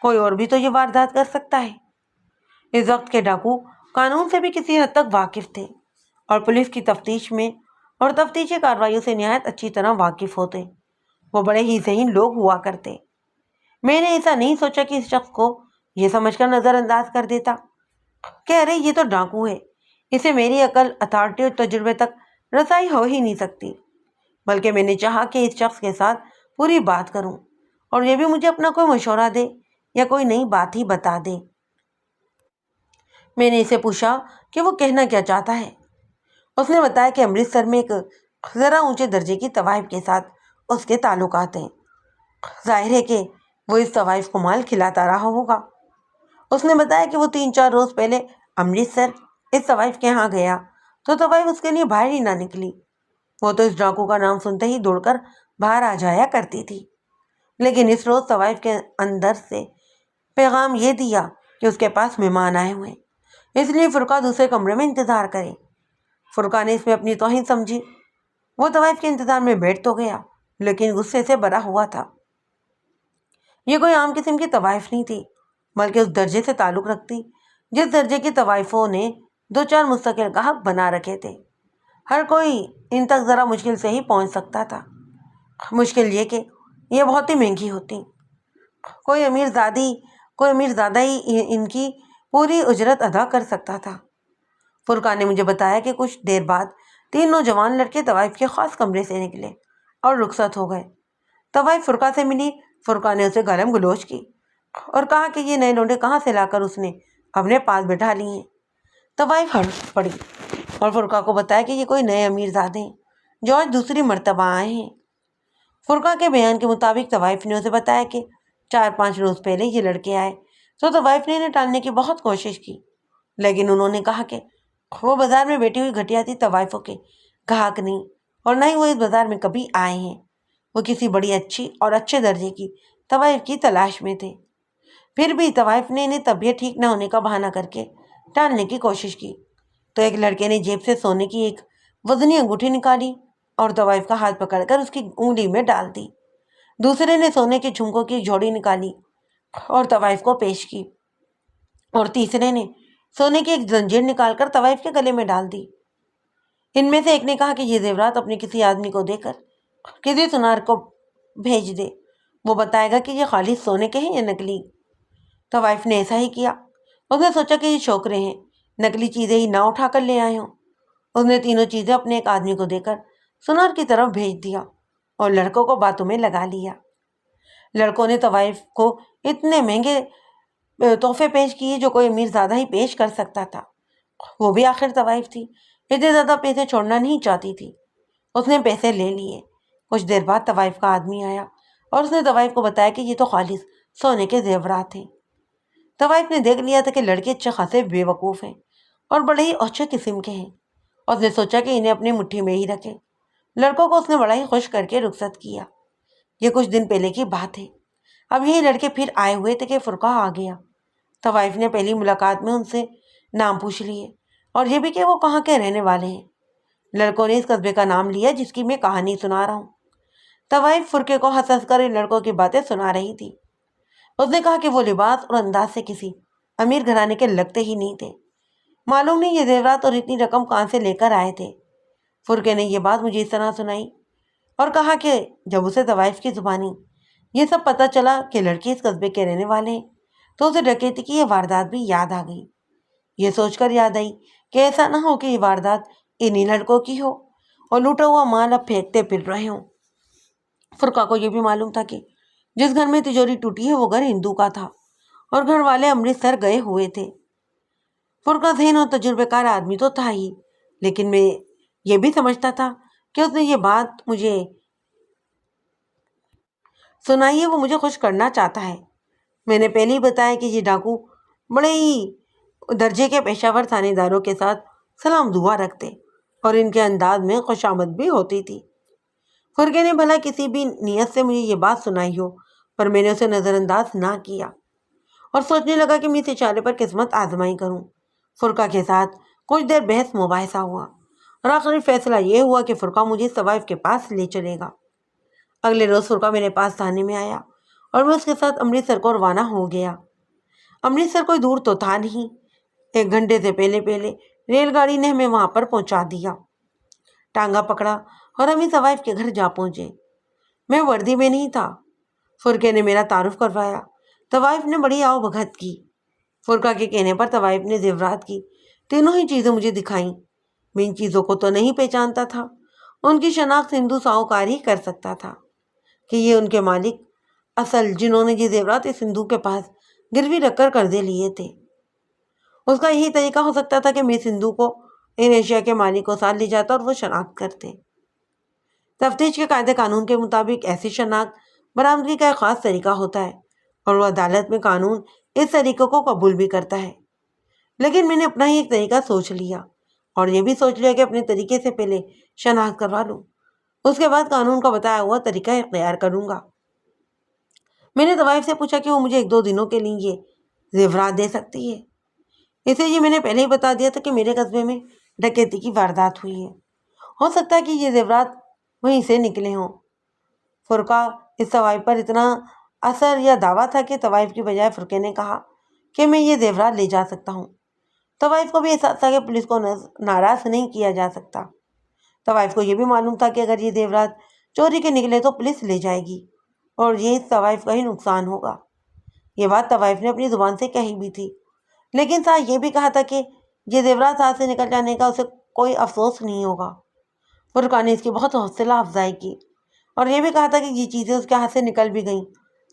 کوئی اور بھی تو یہ واردات کر سکتا ہے۔ اس وقت کے ڈاکو قانون سے بھی کسی حد تک واقف تھے اور پولیس کی تفتیش میں اور تفتیشی کارروائیوں سے نہایت اچھی طرح واقف ہوتے۔ وہ بڑے ہی ذہین لوگ ہوا کرتے۔ میں نے ایسا نہیں سوچا کہ اس شخص کو یہ سمجھ کر نظر انداز کر دیتا کہ ارے یہ تو ڈاکو ہے، اسے میری عقل، اتھارٹی اور تجربے تک رسائی ہو ہی نہیں سکتی، بلکہ میں نے چاہا کہ اس شخص کے ساتھ پوری بات کروں اور یہ بھی مجھے اپنا کوئی مشورہ دے یا کوئی نئی بات ہی بتا دے۔ میں نے اسے پوچھا کہ وہ کہنا کیا چاہتا ہے۔ اس نے بتایا کہ امرتسر میں ایک ذرا اونچے درجے کی طوائف کے ساتھ اس کے تعلقات ہیں۔ ظاہر ہے کہ وہ اس طوائف کو مال کھلاتا رہا ہوگا۔ اس نے بتایا کہ وہ 3-4 روز پہلے امرتسر اس طوائف کے یہاں گیا تو طوائف اس کے لیے باہر ہی نہ نکلی۔ وہ تو اس ڈاکو کا نام سنتے ہی دوڑ کر باہر آ جایا کرتی تھی، لیکن اس روز طوائف کے اندر سے پیغام یہ دیا کہ اس کے پاس مہمان آئے ہوئے، اس لیے فرقہ دوسرے کمرے میں انتظار کرے۔ فرقہ نے اس میں اپنی توہین سمجھی۔ وہ طوائف کے انتظار میں بیٹھ تو گیا لیکن غصے سے بھرا ہوا تھا۔ یہ کوئی عام قسم کی طوائف نہیں تھی، بلکہ اس درجے سے تعلق رکھتی جس درجے کی طوائفوں نے 2-4 مستقل گاہک بنا رکھے تھے۔ ہر کوئی ان تک ذرا مشکل سے ہی پہنچ سکتا تھا۔ مشکل یہ کہ یہ بہت ہی مہنگی ہوتی۔ کوئی امیر زادہ ہی ان کی پوری اجرت ادا کر سکتا تھا۔ فرقان نے مجھے بتایا کہ کچھ دیر بعد 3 نوجوان لڑکے طوائف کے خاص کمرے سے نکلے اور رخصت ہو گئے۔ طوائف فرقہ سے ملی۔ فرقان نے اسے گالم گلوچ کی اور کہا کہ یہ نئے لونڈے کہاں سے لا کر اس نے اپنے پاس بٹھا لی ہیں۔ طوائف ہنس پڑی اور فرقہ کو بتایا کہ یہ کوئی نئے امیر زادے ہیں جو آج دوسری مرتبہ آئے ہیں۔ فرقہ کے بیان کے مطابق طوائف نے اسے بتایا کہ 4-5 روز پہلے یہ لڑکے آئے تو طوائف نے انہیں ٹالنے کی بہت کوشش کی، لیکن انہوں نے کہا کہ وہ بازار میں بیٹھی ہوئی گھٹیا طوائفوں کے گاہک نہیں اور نہ ہی وہ اس بازار میں کبھی آئے ہیں۔ وہ کسی بڑی اچھی اور اچھے درجے کی طوائف کی تلاش میں تھے۔ پھر بھی طوائف نے انہیں طبیعت ٹھیک نہ ہونے کا بہانہ کر کے ٹالنے کی کوشش کی تو ایک لڑکے نے جیب سے سونے کی ایک وزنی انگوٹھی نکالی اور طوائف کا ہاتھ پکڑ کر اس کی انگلی میں ڈال دی۔ دوسرے نے سونے کے جھمکوں کی ایک جوڑی نکالی اور طوائف کو پیش کی، اور تیسرے نے سونے کی ایک زنجیر نکال کر طوائف کے گلے میں ڈال دی۔ ان میں سے ایک نے کہا کہ یہ زیورات اپنے کسی آدمی کو دے کر کسی سنار کو بھیج دے، وہ بتائے گا کہ یہ خالص سونے کے ہیں یا نکلی۔ طوائف نے ایسا ہی کیا۔ اس نے سوچا کہ یہ شوکرے ہیں، نقلی چیزیں ہی نہ اٹھا کر لے آئے ہوں۔ اس نے تینوں چیزیں اپنے ایک آدمی کو دے کر سنار کی طرف بھیج دیا اور لڑکوں کو باتوں میں لگا لیا۔ لڑکوں نے طوائف کو اتنے مہنگے تحفے پیش کیے جو کوئی امیر زادہ ہی پیش کر سکتا تھا۔ وہ بھی آخر طوائف تھی، اتنے زیادہ پیسے چھوڑنا نہیں چاہتی تھی۔ اس نے پیسے لے لیے۔ کچھ دیر بعد طوائف کا آدمی آیا اور اس نے طوائف کو بتایا کہ یہ تو خالص سونے کے زیورات ہیں۔ طوائف نے دیکھ لیا تھا کہ لڑکے اچھے خاصے بے وقوف ہیں اور بڑے ہی اچھے قسم کے ہیں۔ اس نے سوچا کہ انہیں اپنی مٹھی میں ہی رکھے۔ لڑکوں کو اس نے بڑا ہی خوش کر کے رخصت کیا۔ یہ کچھ دن پہلے کی بات ہے۔ اب یہی لڑکے پھر آئے ہوئے تھے کہ فرقہ آ گیا۔ طوائف نے پہلی ملاقات میں ان سے نام پوچھ لیے اور یہ بھی کہ وہ کہاں کے رہنے والے ہیں۔ لڑکوں نے اس قصبے کا نام لیا جس کی میں کہانی سنا رہا ہوں۔ طوائف فرقے کو ہنس ہنس کر ان لڑکوں کی باتیں سنا رہی تھی۔ اس نے کہا کہ وہ لباس اور انداز سے کسی امیر گھرانے کے لگتے ہی نہیں تھے۔ معلوم نہیں یہ زیورات اور اتنی رقم کہاں سے لے کر آئے تھے۔ فرقے نے یہ بات مجھے اس طرح سنائی اور کہا کہ جب اسے طوائف کی زبانی یہ سب پتہ چلا کہ لڑکے اس قصبے کے رہنے والے ہیں تو اسے ڈکیتی کی یہ واردات بھی یاد آ گئی۔ یہ سوچ کر یاد آئی کہ ایسا نہ ہو کہ یہ واردات انہی لڑکوں کی ہو اور لوٹا ہوا مال اب پھینکتے پھر رہے ہوں۔ فرقہ کو یہ بھی معلوم تھا کہ جس گھر میں تجوری ٹوٹی ہے وہ گھر ہندو کا تھا اور گھر والے امرتسر گئے ہوئے تھے۔ فرقہ ذہین اور تجربے کار آدمی تو تھا ہی، لیکن میں یہ بھی سمجھتا تھا کہ اس نے یہ بات مجھے سنائی ہے وہ مجھے خوش کرنا چاہتا ہے۔ میں نے پہلے ہی بتایا کہ یہ ڈاکو بڑے ہی درجے کے پیشہ ور تھانے داروں کے ساتھ سلام دعا رکھتے اور ان کے انداز میں خوش آمد بھی ہوتی تھی۔ فرقے نے بھلا کسی بھی نیت سے مجھے یہ بات سنائی ہو، پر میں نے اسے نظر انداز نہ کیا اور سوچنے لگا کہ میں اس اشارے پر قسمت آزمائی کروں۔ فرقہ کے ساتھ کچھ دیر بحث مباحثہ ہوا اور آخری فیصلہ یہ ہوا کہ فرقہ مجھے طوائف کے پاس لے چلے گا۔ اگلے روز فرقہ میرے پاس تھانے میں آیا اور میں اس کے ساتھ امرتسر کو روانہ ہو گیا۔ امرتسر کوئی دور تو تھا نہیں، 1 گھنٹے سے پہلے ریل گاڑی نے ہمیں وہاں پر پہنچا دیا۔ ٹانگا پکڑا اور ہم طوائف کے گھر جا پہنچے۔ میں وردی میں نہیں تھا۔ فرقے نے میرا تعارف کروایا۔ طوائف نے بڑی آؤ بھگت کی۔ فرقہ کے کہنے پر طوائف نے زیورات کی تینوں ہی چیزیں مجھے دکھائیں۔ میں ان چیزوں کو تو نہیں پہچانتا تھا، ان کی شناخت ہندو ساہوکار ہی کر سکتا تھا کہ یہ ان کے مالک اصل جنہوں نے یہ زیورات اس ہندو کے پاس گروی رکھ کر قرضے لیے تھے۔ اس کا یہی طریقہ ہو سکتا تھا کہ میں اس ہندو کو ان اشیاء کے مالک کو ساتھ لے جاتا اور وہ شناخت کرتے۔ تفتیش کے قاعدے قانون کے مطابق ایسی شناخت برآمدگی کا ایک خاص طریقہ ہوتا ہے اور وہ عدالت میں قانون اس طریقے کو قبول بھی کرتا ہے۔ لیکن میں نے اپنا ہی ایک طریقہ سوچ لیا اور یہ بھی سوچ لیا کہ اپنے طریقے سے پہلے شناخت کروا لوں، اس کے بعد قانون کا بتایا ہوا طریقہ اختیار کروں گا۔ میں نے طوائف سے پوچھا کہ وہ مجھے 1-2 دنوں کے لیے یہ زیورات دے سکتی ہے۔ اسے یہ میں نے پہلے ہی بتا دیا تھا کہ میرے قصبے میں ڈکیتی کی واردات ہوئی ہے، ہو سکتا ہے کہ یہ زیورات وہیں سے نکلے ہوں۔ فرقہ اس طوائف پر اتنا اثر یا دعویٰ تھا کہ طوائف کی بجائے فرقے نے کہا کہ میں یہ زیورات لے جا سکتا ہوں۔ طوائف کو بھی احساس تھا کہ پولیس کو ناراض نہیں کیا جا سکتا۔ طوائف کو یہ بھی معلوم تھا کہ اگر یہ زیورات چوری کے نکلے تو پولیس لے جائے گی اور یہ طوائف کا ہی نقصان ہوگا۔ یہ بات طوائف نے اپنی زبان سے کہی بھی تھی، لیکن ساتھ یہ بھی کہا تھا کہ یہ زیورات ہاتھ سے نکل جانے کا اسے کوئی افسوس نہیں ہوگا۔ فرقہ نے اس کی بہت حوصلہ افزائی کی اور یہ بھی کہا تھا کہ یہ چیزیں اس کے ہاتھ سے نکل بھی گئیں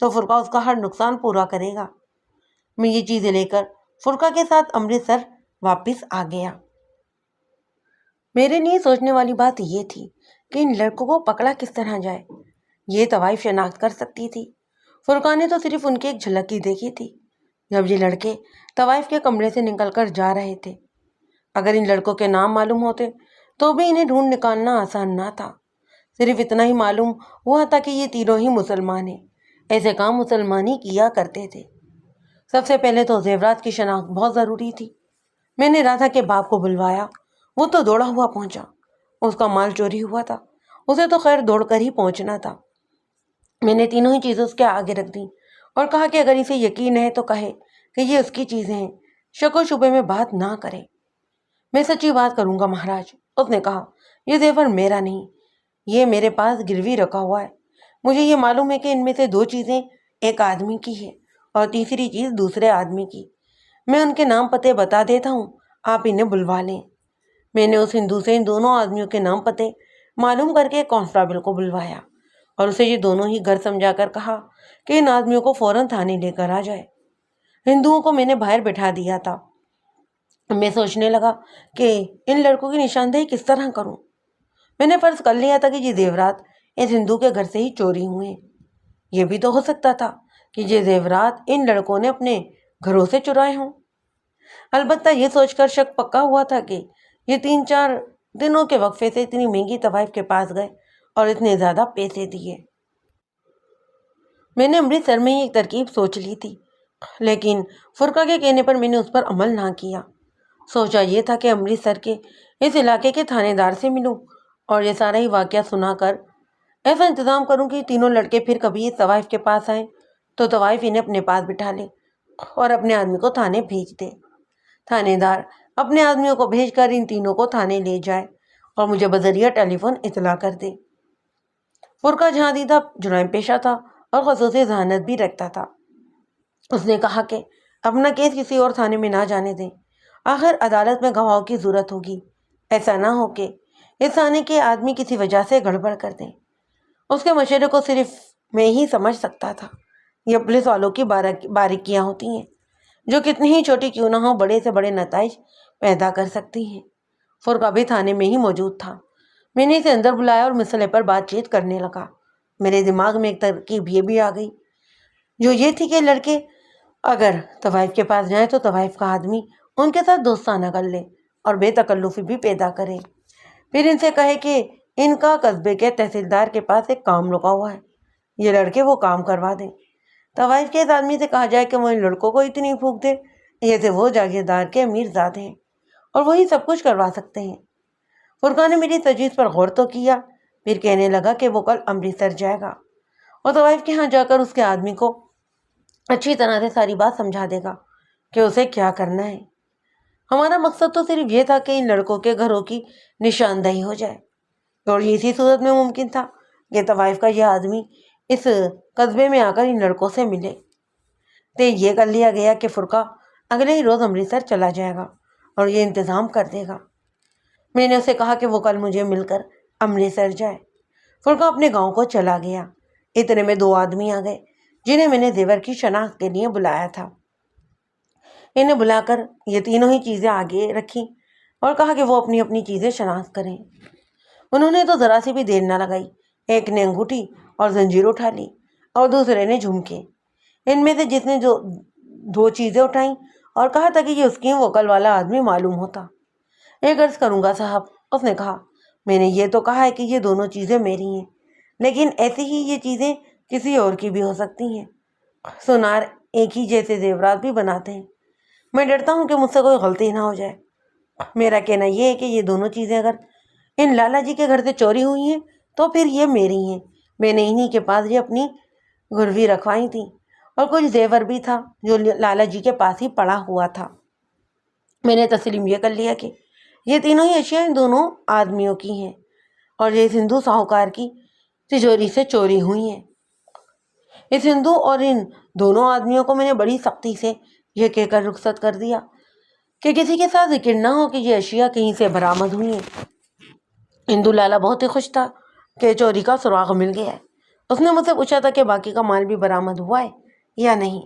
تو فرقہ اس کا ہر نقصان پورا کرے گا۔ میں یہ چیزیں لے کر فرقہ کے ساتھ امرتسر واپس آ گیا۔ میرے لیے سوچنے والی بات یہ تھی کہ ان لڑکوں کو پکڑا کس طرح جائے۔ یہ طوائف شناخت کر سکتی تھی، فرقہ نے تو صرف ان کی ایک جھلک ہی دیکھی تھی جب یہ لڑکے طوائف کے کمرے سے نکل کر جا رہے تھے۔ اگر ان لڑکوں کے نام معلوم ہوتے تو بھی انہیں ڈھونڈ نکالنا آسان نہ تھا۔ صرف اتنا ہی معلوم ہوا تھا کہ یہ تینوں ہی مسلمان ہیں، ایسے کام مسلمان ہی کیا کرتے تھے۔ سب سے پہلے تو زیورات کی شناخت بہت ضروری تھی۔ میں نے رادھا کے باپ کو بلوایا، وہ تو دوڑا ہوا پہنچا۔ اس کا مال چوری ہوا تھا، اسے تو خیر دوڑ کر ہی پہنچنا تھا۔ میں نے تینوں ہی چیزیں اس کے آگے رکھ دیں اور کہا کہ اگر اسے یقین ہے تو کہے کہ یہ اس کی چیزیں ہیں، شک و شبے میں بات نہ کرے۔ میں سچی بات کروں گا مہاراج، اس نے کہا۔ یہ زیور میرا نہیں، یہ میرے پاس گروی رکھا ہوا ہے۔ مجھے یہ معلوم ہے کہ ان میں سے 2 چیزیں ایک آدمی کی ہے اور تیسری چیز دوسرے آدمی کی۔ میں ان کے نام پتے بتا دیتا ہوں، آپ انہیں بلوا لیں۔ میں نے اس ہندو سے ان دونوں آدمیوں کے نام پتے معلوم کر کے کانسٹیبل کو بلوایا اور اسے یہ دونوں ہی گھر سمجھا کر کہا کہ ان آدمیوں کو فوراً تھانے لے کر آ جائے۔ ہندوؤں کو میں نے باہر بٹھا دیا تھا۔ میں سوچنے لگا کہ ان لڑکوں کی نشاندہی کس طرح کروں۔ میں نے فرض کر لیا تھا کہ یہ زیورات اس ہندو کے گھر سے ہی چوری ہوئے ہیں۔ یہ بھی تو ہو سکتا تھا کہ یہ زیورات ان لڑکوں نے اپنے گھروں سے چرائے ہوں۔ البتہ یہ سوچ کر شک پکا ہوا تھا کہ یہ 3-4 دنوں کے وقفے سے اتنی مہنگی طوائف کے پاس گئے اور اتنے زیادہ پیسے دیے۔ میں نے امرتسر میں ہی ایک ترکیب سوچ لی تھی، لیکن فرقہ کے کہنے پر میں نے اس پر عمل نہ کیا۔ سوچا یہ تھا کہ امرتسر کے اس علاقے کے تھانے دار سے ملوں اور یہ سارا ہی واقعہ سنا کر ایسا انتظام کروں کہ تینوں لڑکے پھر کبھی اس طوائف کے پاس آئیں تو طوائف انہیں اپنے پاس بٹھا لے اور اپنے آدمی کو تھانے بھیج دے۔ تھانے دار اپنے آدمیوں کو بھیج کر ان تینوں کو تھانے لے جائے اور مجھے بذریعہ ٹیلی فون اطلاع کر دے۔ فرقہ جہاں دیدہ جرائم پیشہ تھا اور خصوصی ذہانت بھی رکھتا تھا۔ اس نے کہا کہ اپنا کیس کسی اور تھانے میں نہ جانے دیں، آخر عدالت میں گواہوں کی ضرورت ہوگی۔ ایسا نہ ہو کہ اس تھانے کے آدمی کسی وجہ سے گڑبڑ کر دیں۔ اس کے مشورے کو صرف میں ہی سمجھ سکتا تھا۔ یہ پولیس والوں کی باریکیاں ہوتی ہیں جو کتنی ہی چھوٹی کیوں نہ ہو بڑے سے بڑے نتائج پیدا کر سکتی ہیں۔ فرقہ بھی تھانے میں ہی موجود تھا۔ میں نے اسے اندر بلایا اور مسئلے پر بات چیت کرنے لگا۔ میرے دماغ میں ایک ترکیب یہ بھی آ گئی جو یہ تھی کہ لڑکے اگر طوائف کے پاس جائیں تو طوائف کا آدمی ان کے ساتھ دوستانہ کر لے اور بے تکلفی بھی پیدا کرے، پھر ان سے کہے کہ ان کا قصبے کے تحصیلدار کے پاس ایک کام رکا ہوا ہے، یہ لڑکے وہ کام کروا دیں۔ طوائف کے اس آدمی سے کہا جائے کہ وہ ان لڑکوں کو اتنی پھونک دے جیسے وہ جاگیردار کے امیر زادے ہیں اور وہی سب کچھ کروا سکتے ہیں۔ فرقہ نے میری تجویز پر غور تو کیا، پھر کہنے لگا کہ وہ کل امرتسر جائے گا اور طوائف کے ہاں جا کر اس کے آدمی کو اچھی طرح سے ساری بات سمجھا دے گا کہ اسے کیا کرنا ہے۔ ہمارا مقصد تو صرف یہ تھا کہ ان لڑکوں کے گھروں کی نشاندہی ہو جائے اور اسی صورت میں ممکن تھا کہ طوائف کا یہ آدمی اس قصبے میں آ کر ان لڑکوں سے ملے۔ تو یہ کر لیا گیا کہ فرقہ اگلے ہی روز امرتسر چلا جائے گا اور یہ انتظام کر دے گا۔ میں نے اسے کہا کہ وہ کل مجھے مل کر امرتسر جائے۔ فرقہ اپنے گاؤں کو چلا گیا۔ اتنے میں 2 آدمی آ گئے جنہیں میں نے زیور کی شناخت کے لیے بلایا تھا۔ انہیں بلا کر یہ تینوں ہی چیزیں آگے رکھیں اور کہا کہ وہ اپنی اپنی چیزیں شناخت کریں۔ انہوں نے تو ذرا سی بھی دیر نہ لگائی، ایک نے انگوٹھی اور زنجیر اٹھا لی اور دوسرے نے جھمکے۔ ان میں سے جس نے جو 2 چیزیں اٹھائیں اور کہا تھا کہ یہ اس کی وکل والا آدمی معلوم ہوتا۔ ایک عرض کروں گا صاحب، اس نے کہا، میں نے یہ تو کہا ہے کہ یہ دونوں چیزیں میری ہیں، لیکن ایسی ہی یہ چیزیں کسی اور کی بھی ہو سکتی ہیں۔ سونار ایک ہی جیسے زیورات بھی بناتے ہیں۔ میں ڈرتا ہوں کہ مجھ سے کوئی غلطی نہ ہو جائے۔ میرا کہنا یہ ہے کہ یہ دونوں چیزیں اگر ان لالا جی کے گھر سے چوری ہوئی ہیں تو پھر یہ میری ہیں۔ میں نے انہی کے پاس یہ اپنی گروی رکھوائی تھی اور کچھ زیور بھی تھا جو لالا جی کے پاس ہی پڑا ہوا تھا۔ میں نے تسلیم یہ کر لیا کہ یہ تینوں ہی اشیاء ان دونوں آدمیوں کی ہیں اور یہ اس ہندو ساہوکار کی تجوری سے چوری ہوئی ہیں۔ اس ہندو اور ان دونوں آدمیوں کو میں نے بڑی سختی سے یہ کہہ کر رخصت کر دیا کہ کسی کے ساتھ ذکر نہ ہو کہ یہ اشیاء کہیں سے برآمد ہوئی ہیں۔ ہندو لالا بہت ہی خوش تھا کہ چوری کا سراغ مل گیا ہے۔ اس نے مجھ سے پوچھا تھا کہ باقی کا مال بھی برآمد ہوا ہے یا نہیں۔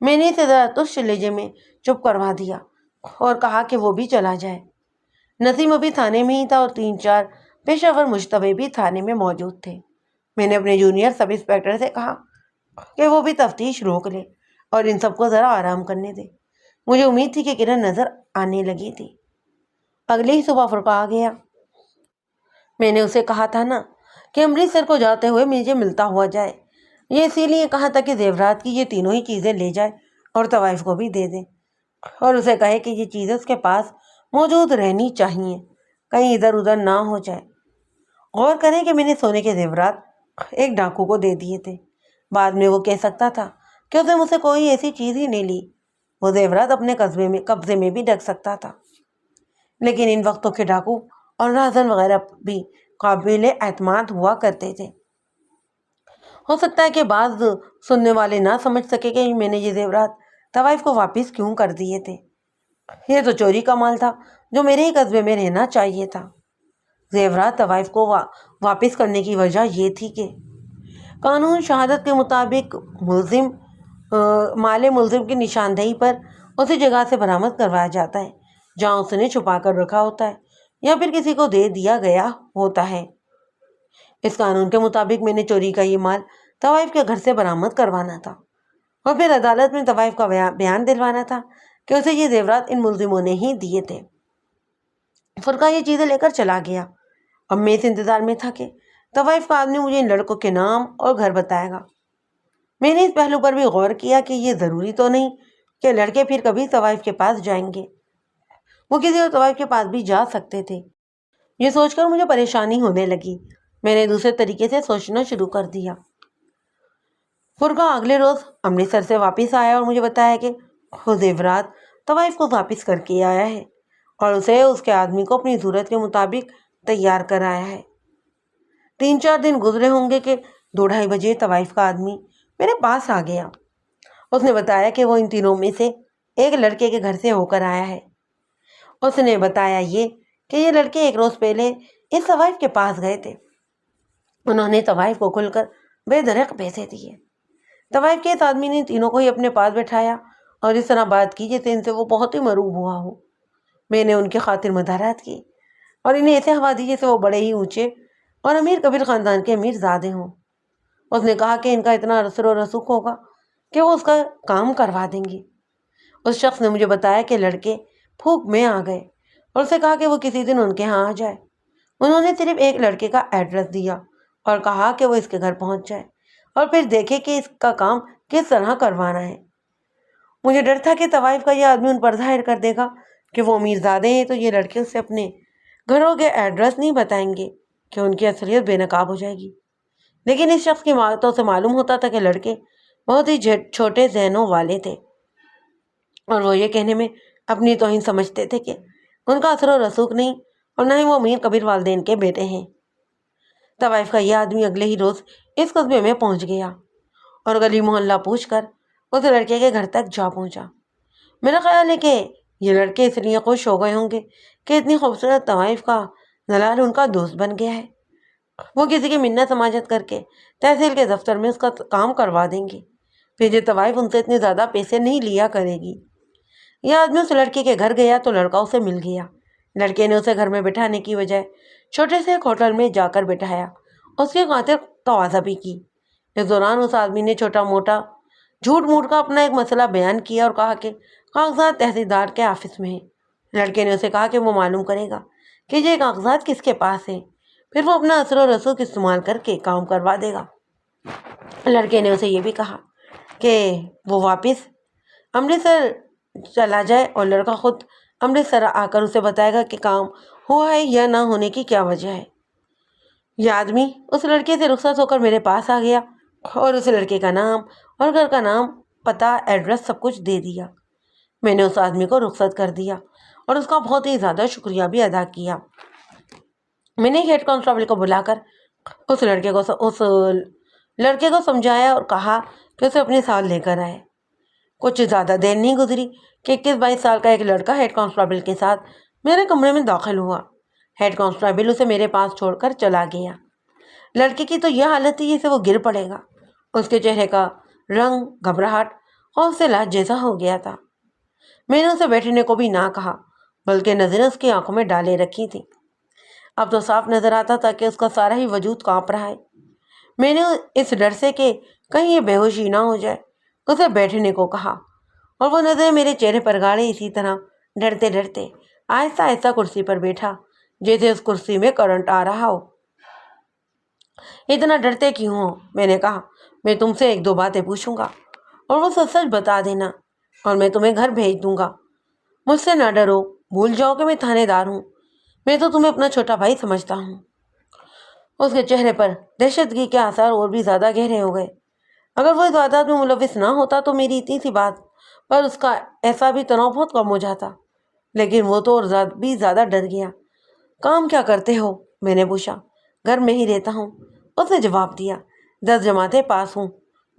میں نے اسے ذرا تش لہجے میں چپ کروا دیا اور کہا کہ وہ بھی چلا جائے۔ نسیم ابھی تھانے میں ہی تھا اور 3-4 پیشہ ور مشتبہ بھی تھانے میں موجود تھے۔ میں نے اپنے جونیئر سب انسپکٹر سے کہا کہ وہ بھی تفتیش روک لے اور ان سب کو ذرا آرام کرنے دے۔ مجھے امید تھی کہ کرن نظر آنے لگی تھی۔ اگلے ہی صبح فرقہ آ گیا۔ میں نے اسے کہا تھا نا کہ امرتسر کو جاتے ہوئے مجھے ملتا ہوا جائے۔ یہ اسی لیے کہا تھا کہ زیورات کی یہ تینوں ہی چیزیں لے جائے اور طوائف کو بھی دے دے اور اسے کہے کہ یہ چیزیں اس کے پاس موجود رہنی چاہیے، کہیں ادھر ادھر نہ ہو جائے۔ غور کریں کہ میں نے سونے کے زیورات ایک ڈاکو کو دے دیے تھے۔ بعد میں وہ کہہ سکتا تھا کہ اسے مجھ سے کوئی ایسی چیز ہی نہیں لی، وہ زیورات اپنے قبضے میں بھی رکھ سکتا تھا، لیکن ان وقتوں کے ڈاکو اور راہزن وغیرہ بھی قابل اعتماد ہوا کرتے تھے۔ ہو سکتا ہے کہ بعض سننے والے نہ سمجھ سکے کہ میں نے یہ زیورات طوائف کو واپس کیوں کر دیے تھے۔ یہ تو چوری کا مال تھا جو میرے ہی قصبے میں رہنا چاہیے تھا۔ زیورات طوائف کو واپس کرنے کی وجہ یہ تھی کہ قانون شہادت کے مطابق مال ملزم کی نشاندہی پر اسی جگہ سے برآمد کروایا جاتا ہے جہاں اس نے چھپا کر رکھا ہوتا ہے یا پھر کسی کو دے دیا گیا ہوتا ہے۔ اس قانون کے مطابق میں نے چوری کا یہ مال طوائف کے گھر سے برآمد کروانا تھا اور پھر عدالت میں طوائف کا بیان دلوانا تھا کہ اسے یہ زیورات ان ملزموں نے ہی دیے تھے۔ فرقہ یہ چیزیں لے کر چلا گیا۔ اب میں اس انتظار میں تھا کہ طوائف کا آدمی مجھے ان لڑکوں کے نام اور گھر بتائے گا۔ میں نے اس پہلو پر بھی غور کیا کہ یہ ضروری تو نہیں کہ لڑکے پھر کبھی طوائف کے پاس جائیں گے، وہ کسی اور طوائف کے پاس بھی جا سکتے تھے۔ یہ سوچ کر مجھے پریشانی ہونے لگی۔ میں نے دوسرے طریقے سے سوچنا شروع کر دیا۔ فرقہ اگلے روز امرتسر سے واپس آیا اور مجھے بتایا کہ وہ زیورات طوائف کو واپس کر کے آیا ہے اور اسے اس کے آدمی کو اپنی ضرورت کے مطابق تیار کرایا ہے۔ 3-4 دن گزرے ہوں گے کہ 2-2:30 بجے طوائف کا آدمی میرے پاس آ گیا۔ اس نے بتایا کہ وہ ان تینوں میں سے ایک لڑکے کے گھر سے ہو کر آیا ہے۔ اس نے بتایا یہ کہ یہ لڑکے 1 روز پہلے اس طوائف کے پاس گئے تھے۔ انہوں نے طوائف کو کھل کر بے درق پیسے دیے۔ طوائف کے اس آدمی نے تینوں کو ہی اپنے پاس بٹھایا اور اس طرح بات کی جیسے ان سے وہ بہت ہی مروب ہوا ہو۔ میں نے ان کی خاطر مدارات کی اور انہیں ایسے ہوا دی جیسے وہ بڑے ہی اونچے اور امیر کبیر خاندان کے امیر زادے ہوں۔ اس نے کہا کہ ان کا اتنا اثر و رسوخ ہوگا کہ وہ اس کا کام کروا دیں گے۔ اس شخص نے مجھے بتایا کہ لڑکے پھوک میں آ گئے اور اسے کہا کہ وہ کسی دن ان کے ہاں آ جائے۔ انہوں نے صرف ایک لڑکے کا ایڈریس دیا اور کہا کہ وہ اس کے گھر پہنچ جائے اور پھر دیکھے کہ اس کا کام کس طرح کروانا ہے۔ مجھے ڈر تھا کہ طوائف کا یہ آدمی ان پر ظاہر کر دے گا کہ وہ امیر زادے ہیں، تو یہ لڑکے اسے اپنے گھروں کے ایڈریس نہیں بتائیں گے کہ ان کی اصلیت بے نقاب ہو جائے گی۔ لیکن اس شخص کی باتوں سے معلوم ہوتا تھا کہ لڑکے بہت ہی چھوٹے ذہنوں والے تھے اور وہ یہ کہنے میں اپنی توہین سمجھتے تھے کہ ان کا اثر و رسوخ نہیں اور نہ ہی وہ امیر کبیر والدین کے بیٹے ہیں۔ طوائف کا یہ آدمی اگلے ہی روز اس قصبے میں پہنچ گیا اور گلی محلہ پوچھ کر اس لڑکے کے گھر تک جا پہنچا۔ میرا خیال ہے کہ یہ لڑکے اس لیے خوش ہو گئے ہوں گے کہ اتنی خوبصورت طوائف کا دلال ان کا دوست بن گیا ہے۔ وہ کسی کی منت سماجت کر کے تحصیل کے دفتر میں اس کا کام کروا دیں گے، پھر یہ طوائف ان سے اتنے زیادہ پیسے نہیں لیا کرے گی۔ یہ آدمی اس لڑکے کے گھر گیا تو لڑکا اسے مل گیا۔ لڑکے نے اسے گھر میں بٹھانے کی بجائے چھوٹے سے ایک ہوٹل میں جا کر بٹھایا، اس کی خاطر تواضع بھی کی۔ اس دوران اس آدمی نے چھوٹا موٹا جھوٹ موٹ کا اپنا ایک مسئلہ بیان کیا اور کہا کہ کاغذات تحصیلدار کے آفس میں ہیں۔ لڑکے نے اسے کہا کہ وہ معلوم کرے گا کہ یہ کاغذات کس کے پاس ہیں، پھر وہ اپنا اثر و رسوخ استعمال کر کے کام کروا دے گا۔ لڑکے نے اسے یہ بھی کہا کہ وہ واپس امرتسر چلا جائے اور لڑکا خود امرتسر آ کر اسے بتائے گا کہ کام ہوا ہے یا نہ ہونے کی کیا وجہ ہے۔ یہ آدمی اس لڑکے سے رخصت ہو کر میرے پاس آ گیا اور اس لڑکے کا نام اور گھر کا نام، پتہ، ایڈریس سب کچھ دے دیا۔ میں نے اس آدمی کو رخصت کر دیا اور اس کا بہت ہی زیادہ شکریہ بھی ادا کیا۔ میں نے ہیڈ کانسٹیبل کو بلا کر اس لڑکے کو سمجھایا اور کہا کہ اسے اپنے ساتھ لے کر آئے۔ کچھ زیادہ دیر نہیں گزری کہ 21-22 سال کا ایک لڑکا ہیڈ کانسٹیبل کے ساتھ میرے کمرے میں داخل ہوا۔ ہیڈ کانسٹیبل اسے میرے پاس چھوڑ کر چلا گیا۔ لڑکے کی تو یہ حالت تھی جیسے وہ گر پڑے گا۔ اس کے چہرے کا رنگ گھبراہٹ خوف سے لاج جیسا ہو گیا تھا۔ میں نے اسے بیٹھنے کو بھی نہ کہا بلکہ نظریں اس کی آنکھوں میں ڈالے رکھی تھی۔ اب تو صاف نظر آتا تھا کہ اس کا سارا ہی وجود کانپ رہا ہے۔ میں نے اس ڈر سے کہ کہیں یہ بے ہوشی نہ ہو جائے اسے بیٹھنے کو کہا اور وہ نظریں میرے چہرے پر گاڑے اسی طرح ڈرتے ڈرتے آہستہ آہستہ کرسی پر بیٹھا جیسے اس کرسی میں کرنٹ آ رہا ہو۔ اتنا ڈرتے کیوں ہو؟ میں نے کہا، میں تم سے 1-2 باتیں پوچھوں گا اور وہ سچ سچ بتا دینا اور میں تمہیں گھر بھیج دوں گا۔ مجھ سے نہ ڈرو، بھول جاؤ کہ میں تھانے دار ہوں، میں تو تمہیں اپنا چھوٹا بھائی سمجھتا ہوں۔ اس کے چہرے پر دہشتگی کے آثار اور بھی زیادہ گہرے ہو گئے۔ اگر وہ اس واردات میں ملوث نہ ہوتا تو میری اتنی سی بات پر اس کا ایسا بھی تناؤ بہت کم ہو جاتا، لیکن وہ تو اور بھی زیادہ ڈر گیا۔ کام کیا کرتے ہو؟ میں نے پوچھا۔ گھر میں ہی رہتا ہوں، اس نے جواب دیا۔ 10 جماعتیں پاس ہوں،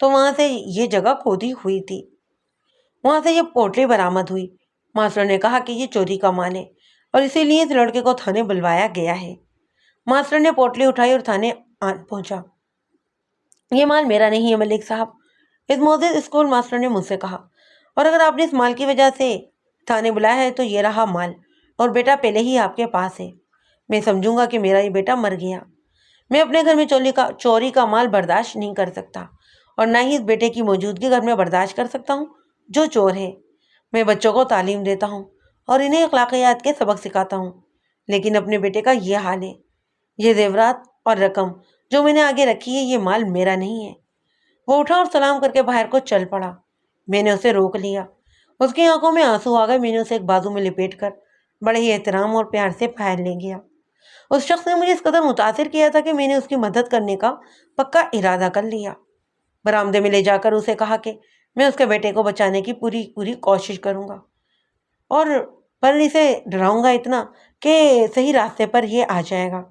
تو وہاں سے یہ جگہ کھودی ہوئی تھی، وہاں سے یہ پوٹلی برآمد ہوئی۔ ماسٹر نے کہا کہ یہ چوری کا مال ہے اور اسی لیے اس لڑکے کو تھانے بلوایا گیا ہے۔ ماسٹر نے پوٹلی اٹھائی اور تھانے آن پہنچا۔ یہ مال میرا نہیں ہے ملک صاحب، اس معزز اسکول ماسٹر نے مجھ سے کہا، اور اگر آپ نے اس مال کی وجہ سے تھانے بلایا ہے تو یہ رہا مال، اور بیٹا پہلے ہی آپ کے پاس ہے۔ میں سمجھوں گا کہ میرا یہ بیٹا مر گیا۔ میں اپنے گھر میں چوری کا مال برداشت نہیں کر سکتا، اور نہ ہی اس بیٹے کی موجودگی گھر میں برداشت کر سکتا ہوں جو چور ہے۔ میں بچوں کو تعلیم دیتا ہوں اور انہیں اخلاقیات کے سبق سکھاتا ہوں، لیکن اپنے بیٹے کا یہ حال ہے۔ یہ زیورات اور رقم جو میں نے آگے رکھی ہے، یہ مال میرا نہیں ہے۔ وہ اٹھا اور سلام کر کے باہر کو چل پڑا۔ میں نے اسے روک لیا، اس کی آنکھوں میں آنسو آ گئے۔ میں نے اسے ایک بازو میں لپیٹ کر بڑے ہی احترام اور پیار سے باہر لے گیا۔ اس شخص نے مجھے اس قدر متاثر کیا تھا کہ میں نے اس کی مدد کرنے کا پکا ارادہ کر لیا۔ برآمدے میں لے جا کر اسے کہا کہ میں اس کے بیٹے کو بچانے کی پوری کوشش کروں گا، اور پر اسے ڈراؤں گا اتنا کہ صحیح راستے پر یہ آ جائے گا۔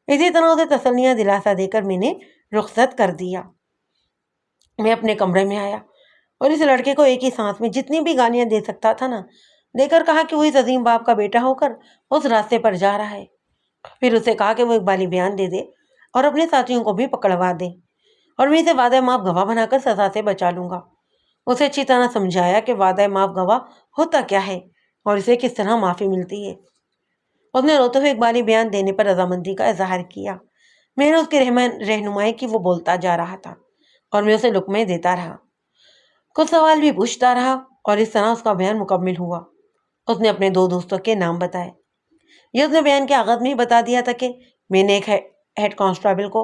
اسی طرح اسے تسلیاں دلاسا دے کر میں نے رخصت کر دیا۔ میں اپنے کمرے میں آیا اور اس لڑکے کو ایک ہی سانس میں جتنی بھی گالیاں دے سکتا تھا نا، دے کر کہا کہ وہ اس عظیم باپ کا بیٹا ہو کر اس راستے پر جا رہا ہے۔ پھر اسے کہا کہ وہ اقبالی بیان دے دے اور اپنے ساتھیوں کو بھی پکڑوا دے، اور میں اسے وعدہ معاف گواہ بنا کر سزا سے بچا لوں گا۔ اسے اچھی طرح سمجھایا کہ وعدہ معاف گواہ ہوتا کیا ہے اور اسے کس طرح معافی ملتی ہے۔ اس نے روتے ہوئے اقبالی بیان دینے پر رضامندی کا اظہار کیا۔ میں نے اس کی رہنمائی کی، وہ بولتا جا رہا تھا اور میں اسے لقمے دیتا رہا، کچھ سوال بھی پوچھتا رہا، اور اس طرح اس کا بیان مکمل ہوا۔ اس نے اپنے 2 دوستوں کے نام بتائے۔ یہ اس نے بیان کے آغاز میں ہی بتا دیا تھا کہ میں نے ایک ہیڈ کانسٹیبل کو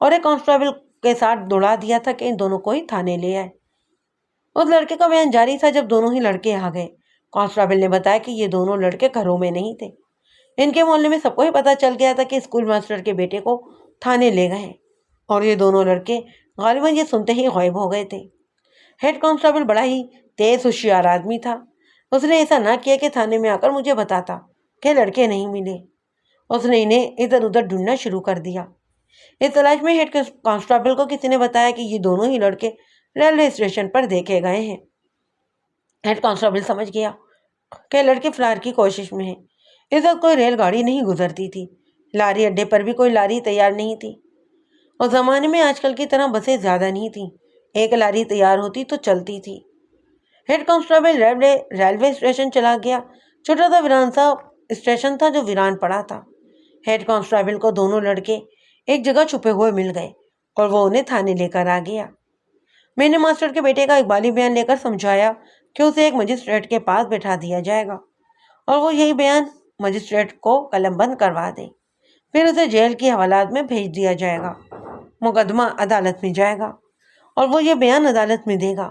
اور ایک کانسٹیبل کے ساتھ دوڑا دیا تھا کہ ان دونوں کو ہی تھانے لے آئے۔ اس لڑکے کا بیان جاری تھا جب دونوں ہی لڑکے آ گئے۔ کانسٹیبل نے بتایا کہ یہ دونوں لڑکے گھروں میں نہیں تھے، ان کے محلے میں سب کو ہی پتہ چل گیا تھا کہ اسکول ماسٹر کے بیٹے کو تھانے لے گئے، اور یہ دونوں لڑکے غالباً یہ سنتے ہی غائب ہو گئے تھے۔ ہیڈ کانسٹیبل بڑا ہی تیز ہوشیار آدمی تھا۔ اس نے ایسا نہ کیا کہ تھانے میں آ کر مجھے بتاتا کہ لڑکے نہیں ملے۔ اس نے انہیں ادھر ادھر ڈھونڈنا شروع کر دیا۔ اس تلاش میں ہیڈ کانسٹیبل کو کسی نے بتایا کہ یہ دونوں ہی لڑکے ریلوے اسٹیشن پر دیکھے گئے ہیں۔ ہیڈ کانسٹیبل سمجھ گیا کہ لڑکے فرار کی کوشش میں ہیں۔ اس وقت کوئی ریل گاڑی نہیں گزرتی تھی، لاری اڈے پر بھی کوئی لاری تیار نہیں تھی۔ اس زمانے میں آج کل کی طرح بسیں زیادہ نہیں تھیں، ایک لاری تیار ہوتی تو چلتی تھی۔ ہیڈ کانسٹیبل ریلوے اسٹیشن چلا گیا۔ چھوٹا سا ویران سا اسٹیشن تھا جو ویران پڑا تھا۔ ہیڈ کانسٹیبل کو دونوں لڑکے ایک جگہ چھپے ہوئے مل گئے اور وہ انہیں تھانے لے کر آ گیا۔ میں نے ماسٹر کے بیٹے کا اقبالی بیان لے کر سمجھایا کہ اسے ایک مجسٹریٹ کے پاس بٹھا دیا جائے گا اور وہ یہی بیان مجسٹریٹ کو قلم بند کروا دے، پھر اسے جیل کی حوالات میں بھیج دیا جائے گا۔ مقدمہ عدالت میں جائے گا اور وہ یہ بیان عدالت میں دے گا،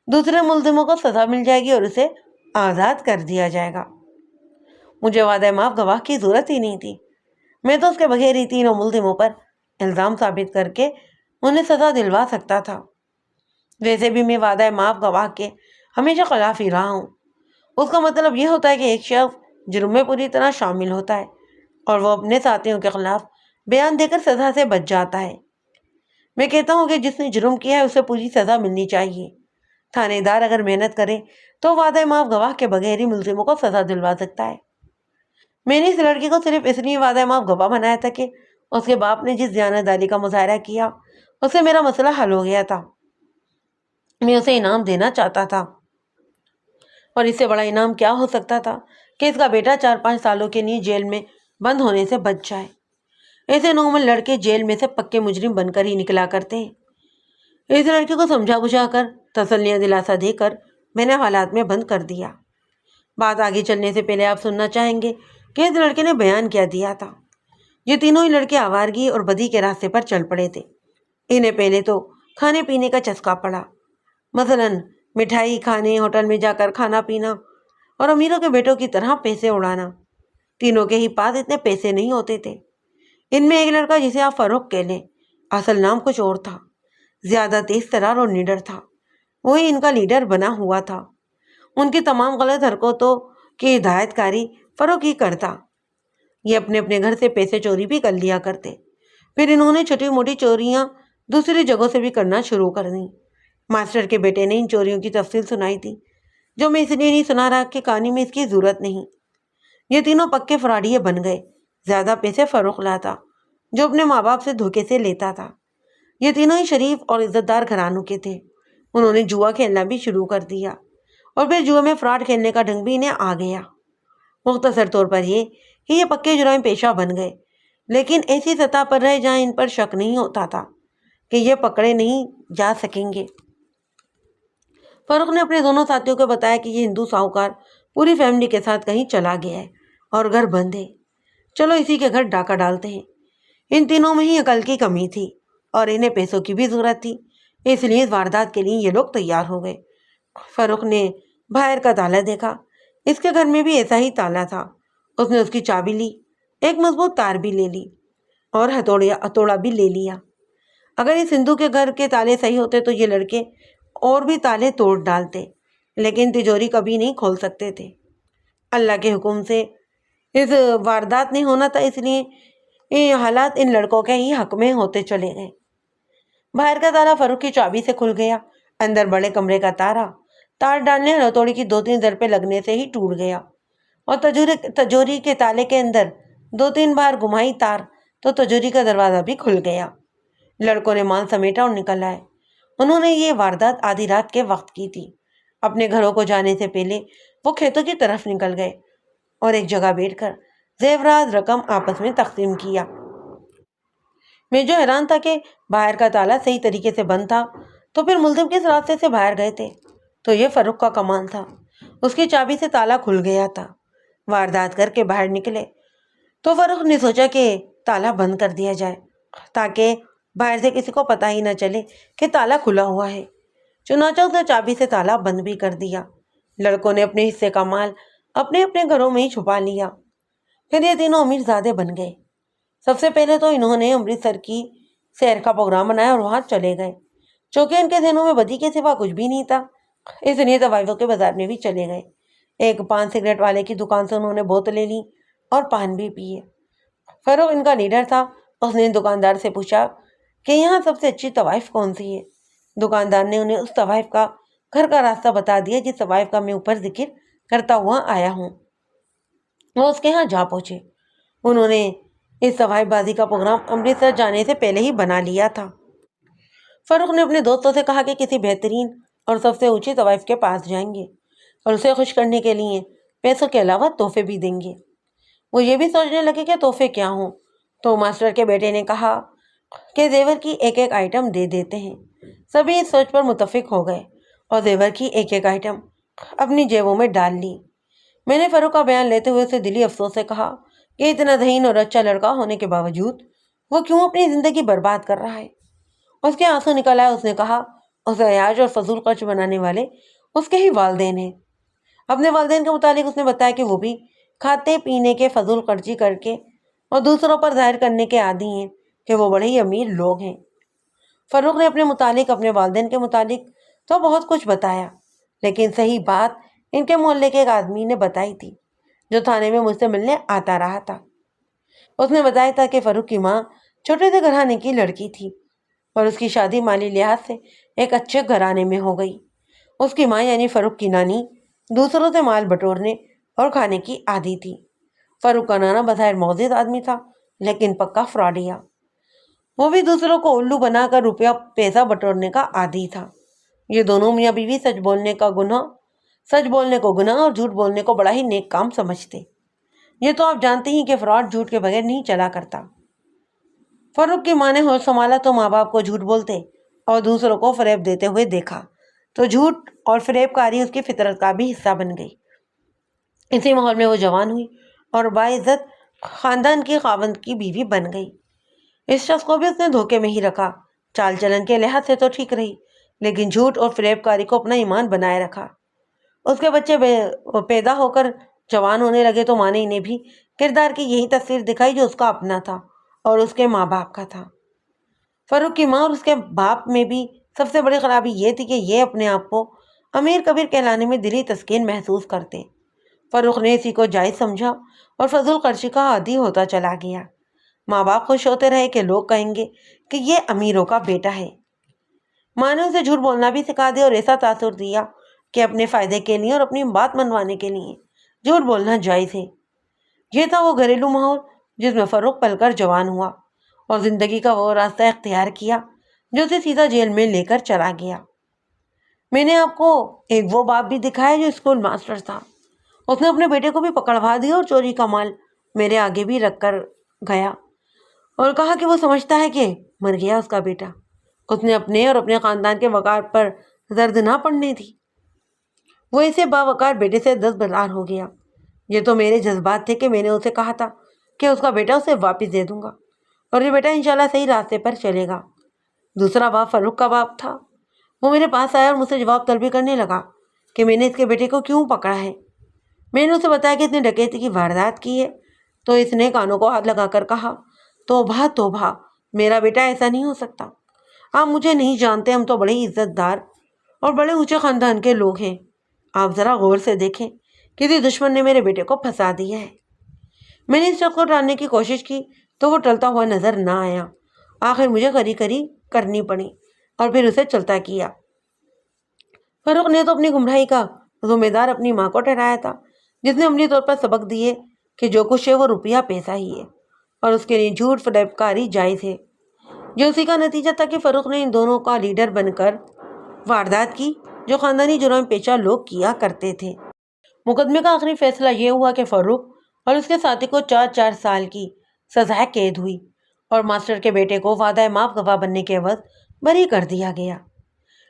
دوسرے ملزموں کو سزا مل جائے گی اور اسے آزاد کر دیا جائے گا۔ مجھے وعدہ معاف گواہ کی ضرورت ہی نہیں تھی، میں تو اس کے بغیر ہی تینوں ملزموں پر الزام ثابت کر کے انہیں سزا دلوا سکتا تھا۔ ویسے بھی میں وعدہ معاف گواہ کے ہمیشہ خلاف ہی رہا ہوں۔ اس کا مطلب یہ ہوتا ہے کہ ایک شخص جرم میں پوری طرح شامل ہوتا ہے اور وہ اپنے ساتھیوں کے خلاف بیان دے کر سزا سے بچ جاتا ہے۔ میں کہتا ہوں کہ جس نے جرم کیا ہے اسے پوری سزا ملنی چاہیے۔ تھانے دار اگر محنت کرے تو وعدہ معاف گواہ کے بغیر ہی ملزموں کو سزا دلوا سکتا ہے۔ میں نے اس لڑکی کو صرف اس لیے وعدہ معاف گواہ بنایا تھا کہ اس کے باپ نے جس دیانتداری کا مظاہرہ کیا اس سے میرا مسئلہ حل ہو گیا تھا۔ میں اسے انعام دینا چاہتا تھا، اور اس سے بڑا انعام کیا ہو سکتا تھا کہ اس کا بیٹا 4-5 سالوں کے لیے جیل میں بند ہونے سے بچ جائے۔ ایسے نارمل لڑکے جیل میں سے پکے مجرم بن کر ہی نکلا کرتے ہیں۔ اس لڑکے کو سمجھا بجھا کر تسلیاں دلاسا دے کر میں نے حالات میں بند کر دیا۔ بات آگے چلنے سے پہلے آپ سننا چاہیں گے کہ اس لڑکے نے بیان کیا دیا تھا۔ یہ تینوں ہی لڑکے آوارگی اور بدی کے راستے پر چل پڑے تھے۔ انہیں پہلے تو کھانے پینے کا چسکا پڑا، مثلاً مٹھائی کھانے، ہوٹل میں جا کر کھانا پینا اور امیروں کے بیٹوں کی طرح پیسے اڑانا۔ تینوں کے ہی پاس اتنے پیسے نہیں ہوتے تھے۔ ان میں ایک لڑکا جسے آپ فاروق کہہ لیں، اصل نام کچھ اور تھا، زیادہ تیز ترار اور نڈر تھا، وہی ان کا لیڈر بنا ہوا تھا۔ ان کی تمام غلط حرکتوں کی ہدایت کاری فاروق ہی کرتا۔ یہ اپنے اپنے گھر سے پیسے چوری بھی کر لیا کرتے، پھر انہوں نے چھوٹی موٹی چوریاں دوسری جگہوں سے بھی کرنا شروع کر دیں۔ ماسٹر کے بیٹے نے ان چوریوں کی تفصیل سنائی تھی، جو میں اس لیے نہیں سنا رہا کہ کہانی میں اس کی ضرورت نہیں۔ یہ تینوں پکے فراڈیے بن گئے۔ زیادہ پیسے فروخت لاتا، جو اپنے ماں باپ سے دھوکے سے لیتا تھا۔ یہ تینوں ہی شریف اور عزت دار گھرانوں کے تھے۔ انہوں نے جوا کھیلنا بھی شروع کر دیا، اور پھر جوا میں فراڈ کھیلنے کا ڈھنگ بھی انہیں آ گیا۔ مختصر طور پر یہ کہ یہ پکے جرائم پیشہ بن گئے، لیکن ایسی سطح پر رہے جہاں ان پر شک نہیں ہوتا تھا کہ یہ پکڑے نہیں جا سکیں گے۔ فاروق نے اپنے دونوں ساتھیوں کو بتایا کہ یہ ہندو ساہوکار پوری فیملی کے ساتھ کہیں چلا گیا ہے اور گھر بند ہے۔ چلو اسی کے گھر ڈاکہ ڈالتے ہیں۔ ان تینوں میں ہی عقل کی کمی تھی اور انہیں پیسوں کی بھی ضرورت تھی، اس لیے اس واردات کے لیے یہ لوگ تیار ہو گئے۔ فاروق نے باہر کا تالا دیکھا، اس کے گھر میں بھی ایسا ہی تالا تھا۔ اس نے اس کی چابی لی، ایک مضبوط تار بھی لے لی اور ہتھوڑا بھی لے لیا۔ اگر اس ہندو کے گھر کے تالے صحیح ہوتے تو یہ لڑکے اور بھی تالے توڑ ڈالتے، لیکن تجوری کبھی نہیں کھول سکتے تھے۔ اللہ کے حکم سے اس واردات نہیں ہونا تھا، اس لیے یہ حالات ان لڑکوں کے ہی حق میں ہوتے چلے گئے۔ باہر کا تالا فاروق کی چابی سے کھل گیا، اندر بڑے کمرے کا تار ڈالنے اور ہتھوڑی کی 2-3 ضربیں لگنے سے ہی ٹوٹ گیا، اور تجوری کے تالے کے اندر 2-3 بار گھمائی تار تو تجوری کا دروازہ بھی کھل گیا۔ لڑکوں نے مال سمیٹا اور نکل آئے۔ انہوں نے یہ واردات آدھی رات کے وقت کی تھی۔ اپنے گھروں کو جانے سے پہلے وہ کھیتوں کی طرف نکل گئے اور ایک جگہ بیٹھ کر زیورات رقم آپس میں تقسیم کیا۔ میں جو حیران تھا کہ باہر کا تالا صحیح طریقے سے بند تھا، تو پھر ملزم کس راستے سے باہر گئے تھے؟ تو یہ فاروق کا کمال تھا، اس کی چابی سے تالا کھل گیا تھا۔ واردات کر کے باہر نکلے تو فاروق نے سوچا کہ تالا بند کر دیا جائے تاکہ باہر سے کسی کو پتہ ہی نہ چلے کہ تالا کھلا ہوا ہے۔ چنانچہ اس نے چابی سے تالا بند بھی کر دیا۔ لڑکوں نے اپنے حصے کا مال اپنے اپنے گھروں میں ہی چھپا لیا۔ پھر یہ تینوں امیر زادے بن گئے۔ سب سے پہلے تو انہوں نے امرتسر کی سیر کا پروگرام بنایا اور وہاں چلے گئے، چونکہ ان کے ذہنوں میں بدی کے سوا کچھ بھی نہیں تھا، اس لیے طوائفوں کے بازار میں بھی چلے گئے۔ ایک پان سگریٹ والے کی دکان سے انہوں نے بوتلیں لیں اور پان بھی پیے۔ فاروق ان کا لیڈر تھا۔ اس نے دکاندار سے پوچھا کہ یہاں سب سے اچھی طوائف کون سی ہے؟ دکاندار نے انہیں اس طوائف کا گھر کا راستہ بتا دیا جس طوائف کا میں اوپر ذکر کرتا ہوا آیا ہوں۔ وہ اس کے ہاں جا پہنچے۔ انہوں نے اس طوائف بازی کا پروگرام امرتسر جانے سے پہلے ہی بنا لیا تھا۔ فاروق نے اپنے دوستوں سے کہا کہ کسی بہترین اور سب سے اونچی طوائف کے پاس جائیں گے اور اسے خوش کرنے کے لیے پیسوں کے علاوہ تحفے بھی دیں گے۔ وہ یہ بھی سوچنے لگے کہ تحفے کیا ہوں، تو ماسٹر کے بیٹے نے کہا کہ زیور کی ایک ایک آئٹم دے دیتے ہیں۔ سبھی اس سوچ پر متفق ہو گئے اور زیور کی ایک ایک آئٹم اپنی جیبوں میں ڈال لی۔ میں نے فاروق کا بیان لیتے ہوئے اسے دلی افسوس سے کہا کہ اتنا ذہین اور اچھا لڑکا ہونے کے باوجود وہ کیوں اپنی زندگی برباد کر رہا ہے۔ اس کے آنسو نکل آئے۔ اس نے کہا اسے عیاش اور فضول خرچ بنانے والے اس کے ہی والدین ہیں۔ اپنے والدین کے متعلق اس نے بتایا کہ وہ بھی کھاتے پینے کے فضول خرچی کر کے اور دوسروں پر ظاہر کرنے کے عادی ہیں کہ وہ بڑے ہی امیر لوگ ہیں۔ فاروق نے اپنے متعلق اپنے والدین کے متعلق تو بہت کچھ بتایا، لیکن صحیح بات ان کے محلے کے ایک آدمی نے بتائی تھی جو تھانے میں مجھ سے ملنے آتا رہا تھا۔ اس نے بتایا تھا کہ فاروق کی ماں چھوٹے سے گھرانے کی لڑکی تھی اور اس کی شادی مالی لحاظ سے ایک اچھے گھرانے میں ہو گئی۔ اس کی ماں یعنی فاروق کی نانی دوسروں سے مال بٹورنے اور کھانے کی عادی تھی۔ فاروق کا نانا بظاہر معزز آدمی تھا، لیکن پکا فراڈیا۔ وہ بھی دوسروں کو الو بنا کر روپیہ پیسہ بٹورنے کا عادی تھا۔ یہ دونوں میاں بیوی سچ بولنے کو گناہ اور جھوٹ بولنے کو بڑا ہی نیک کام سمجھتے۔ یہ تو آپ جانتے ہی کہ فراڈ جھوٹ کے بغیر نہیں چلا کرتا۔ فاروق کی ماں نے ہوش سنبھالا تو ماں باپ کو جھوٹ بولتے اور دوسروں کو فریب دیتے ہوئے دیکھا تو جھوٹ اور فریب کاری اس کی فطرت کا بھی حصہ بن گئی۔ اسی ماحول میں وہ جوان ہوئی اور باعزت خاندان کی خاوند کی بیوی بن گئی۔ اس شخص کو بھی اس نے دھوکے میں ہی رکھا۔ چال چلن کے لحاظ سے تو ٹھیک رہی، لیکن جھوٹ اور فریب کاری کو اپنا ایمان بنائے رکھا۔ اس کے بچے پیدا ہو کر جوان ہونے لگے تو ماں نے انہیں بھی کردار کی یہی تصویر دکھائی جو اس کا اپنا تھا اور اس کے ماں باپ کا تھا۔ فاروق کی ماں اور اس کے باپ میں بھی سب سے بڑی خرابی یہ تھی کہ یہ اپنے آپ کو امیر کبیر کہلانے میں دلی تسکین محسوس کرتے۔ فاروق نے اسی کو جائز سمجھا اور فضول خرچی کا عادی ہوتا چلا گیا۔ ماں باپ خوش ہوتے رہے کہ لوگ کہیں گے کہ یہ امیروں کا بیٹا ہے۔ ماں نے اسے جھوٹ بولنا بھی سکھا دیا اور ایسا تاثر دیا کہ اپنے فائدے کے لیے اور اپنی بات منوانے کے لیے جھوٹ بولنا جائز ہے۔ یہ تھا وہ گھریلو ماحول جس میں فاروق پل کر جوان ہوا اور زندگی کا وہ راستہ اختیار کیا جو اسے سیدھا جیل میں لے کر چلا گیا۔ میں نے آپ کو ایک وہ باپ بھی دکھایا جو اسکول ماسٹر تھا۔ اس نے اپنے بیٹے کو بھی پکڑوا دیا اور چوری کا مال میرے آگے بھی رکھ کر گیا اور کہا کہ وہ سمجھتا ہے کہ مر گیا اس کا بیٹا۔ اس نے اپنے اور اپنے خاندان کے وقار پر زرد نہ پڑنے دی۔ وہ اسے باوقار بیٹے سے دستبردار ہو گیا۔ یہ تو میرے جذبات تھے کہ میں نے اسے کہا تھا کہ اس کا بیٹا اسے واپس دے دوں گا اور یہ بیٹا انشاءاللہ صحیح راستے پر چلے گا۔ دوسرا باپ فاروق کا باپ تھا۔ وہ میرے پاس آیا اور مجھ سے جواب طلبی کرنے لگا کہ میں نے اس کے بیٹے کو کیوں پکڑا ہے۔ میں نے اسے بتایا کہ اس نے ڈکیتی کی واردات کی ہے تو اس نے کانوں کو ہاتھ لگا کر کہا، توبہ توبہ، میرا بیٹا ایسا نہیں ہو سکتا۔ آپ مجھے نہیں جانتے، ہم تو بڑے عزت دار اور بڑے اونچے خاندان کے لوگ ہیں۔ آپ ذرا غور سے دیکھیں، کسی دشمن نے میرے بیٹے کو پھنسا دیا ہے۔ میں نے اس شخص کو ڈالنے کی کوشش کی تو وہ ٹلتا ہوا نظر نہ آیا۔ آخر مجھے کری کری کرنی پڑی اور پھر اسے چلتا کیا۔ فاروق نے تو اپنی گمراہی کا ذمہ دار اپنی ماں کو ٹھہرایا تھا، جس نے عملی طور پر سبق دیے کہ جو کچھ ہے وہ روپیہ پیسہ ہی ہے اور اس کے لیے جھوٹ فریب کاری جائز ہے، جو اسی کا نتیجہ تھا کہ فاروق نے ان دونوں کا لیڈر بن کر واردات کی جو خاندانی جرائم پیشہ لوگ کیا کرتے تھے۔ مقدمے کا آخری فیصلہ یہ ہوا کہ فاروق اور اس کے ساتھی کو 4 سال کی سزائے قید ہوئی اور ماسٹر کے بیٹے کو وعدہ معاف گواہ بننے کے عوض بری کر دیا گیا۔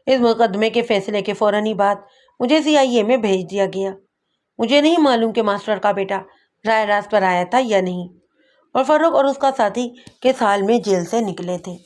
اس مقدمے کے فیصلے کے فوراً ہی بعد مجھے CIA میں بھیج دیا گیا۔ مجھے نہیں معلوم کہ ماسٹر کا بیٹا راہ راست پر آیا تھا یا نہیں اور فاروق اور اس کا ساتھی کے سال میں جیل سے نکلے تھے۔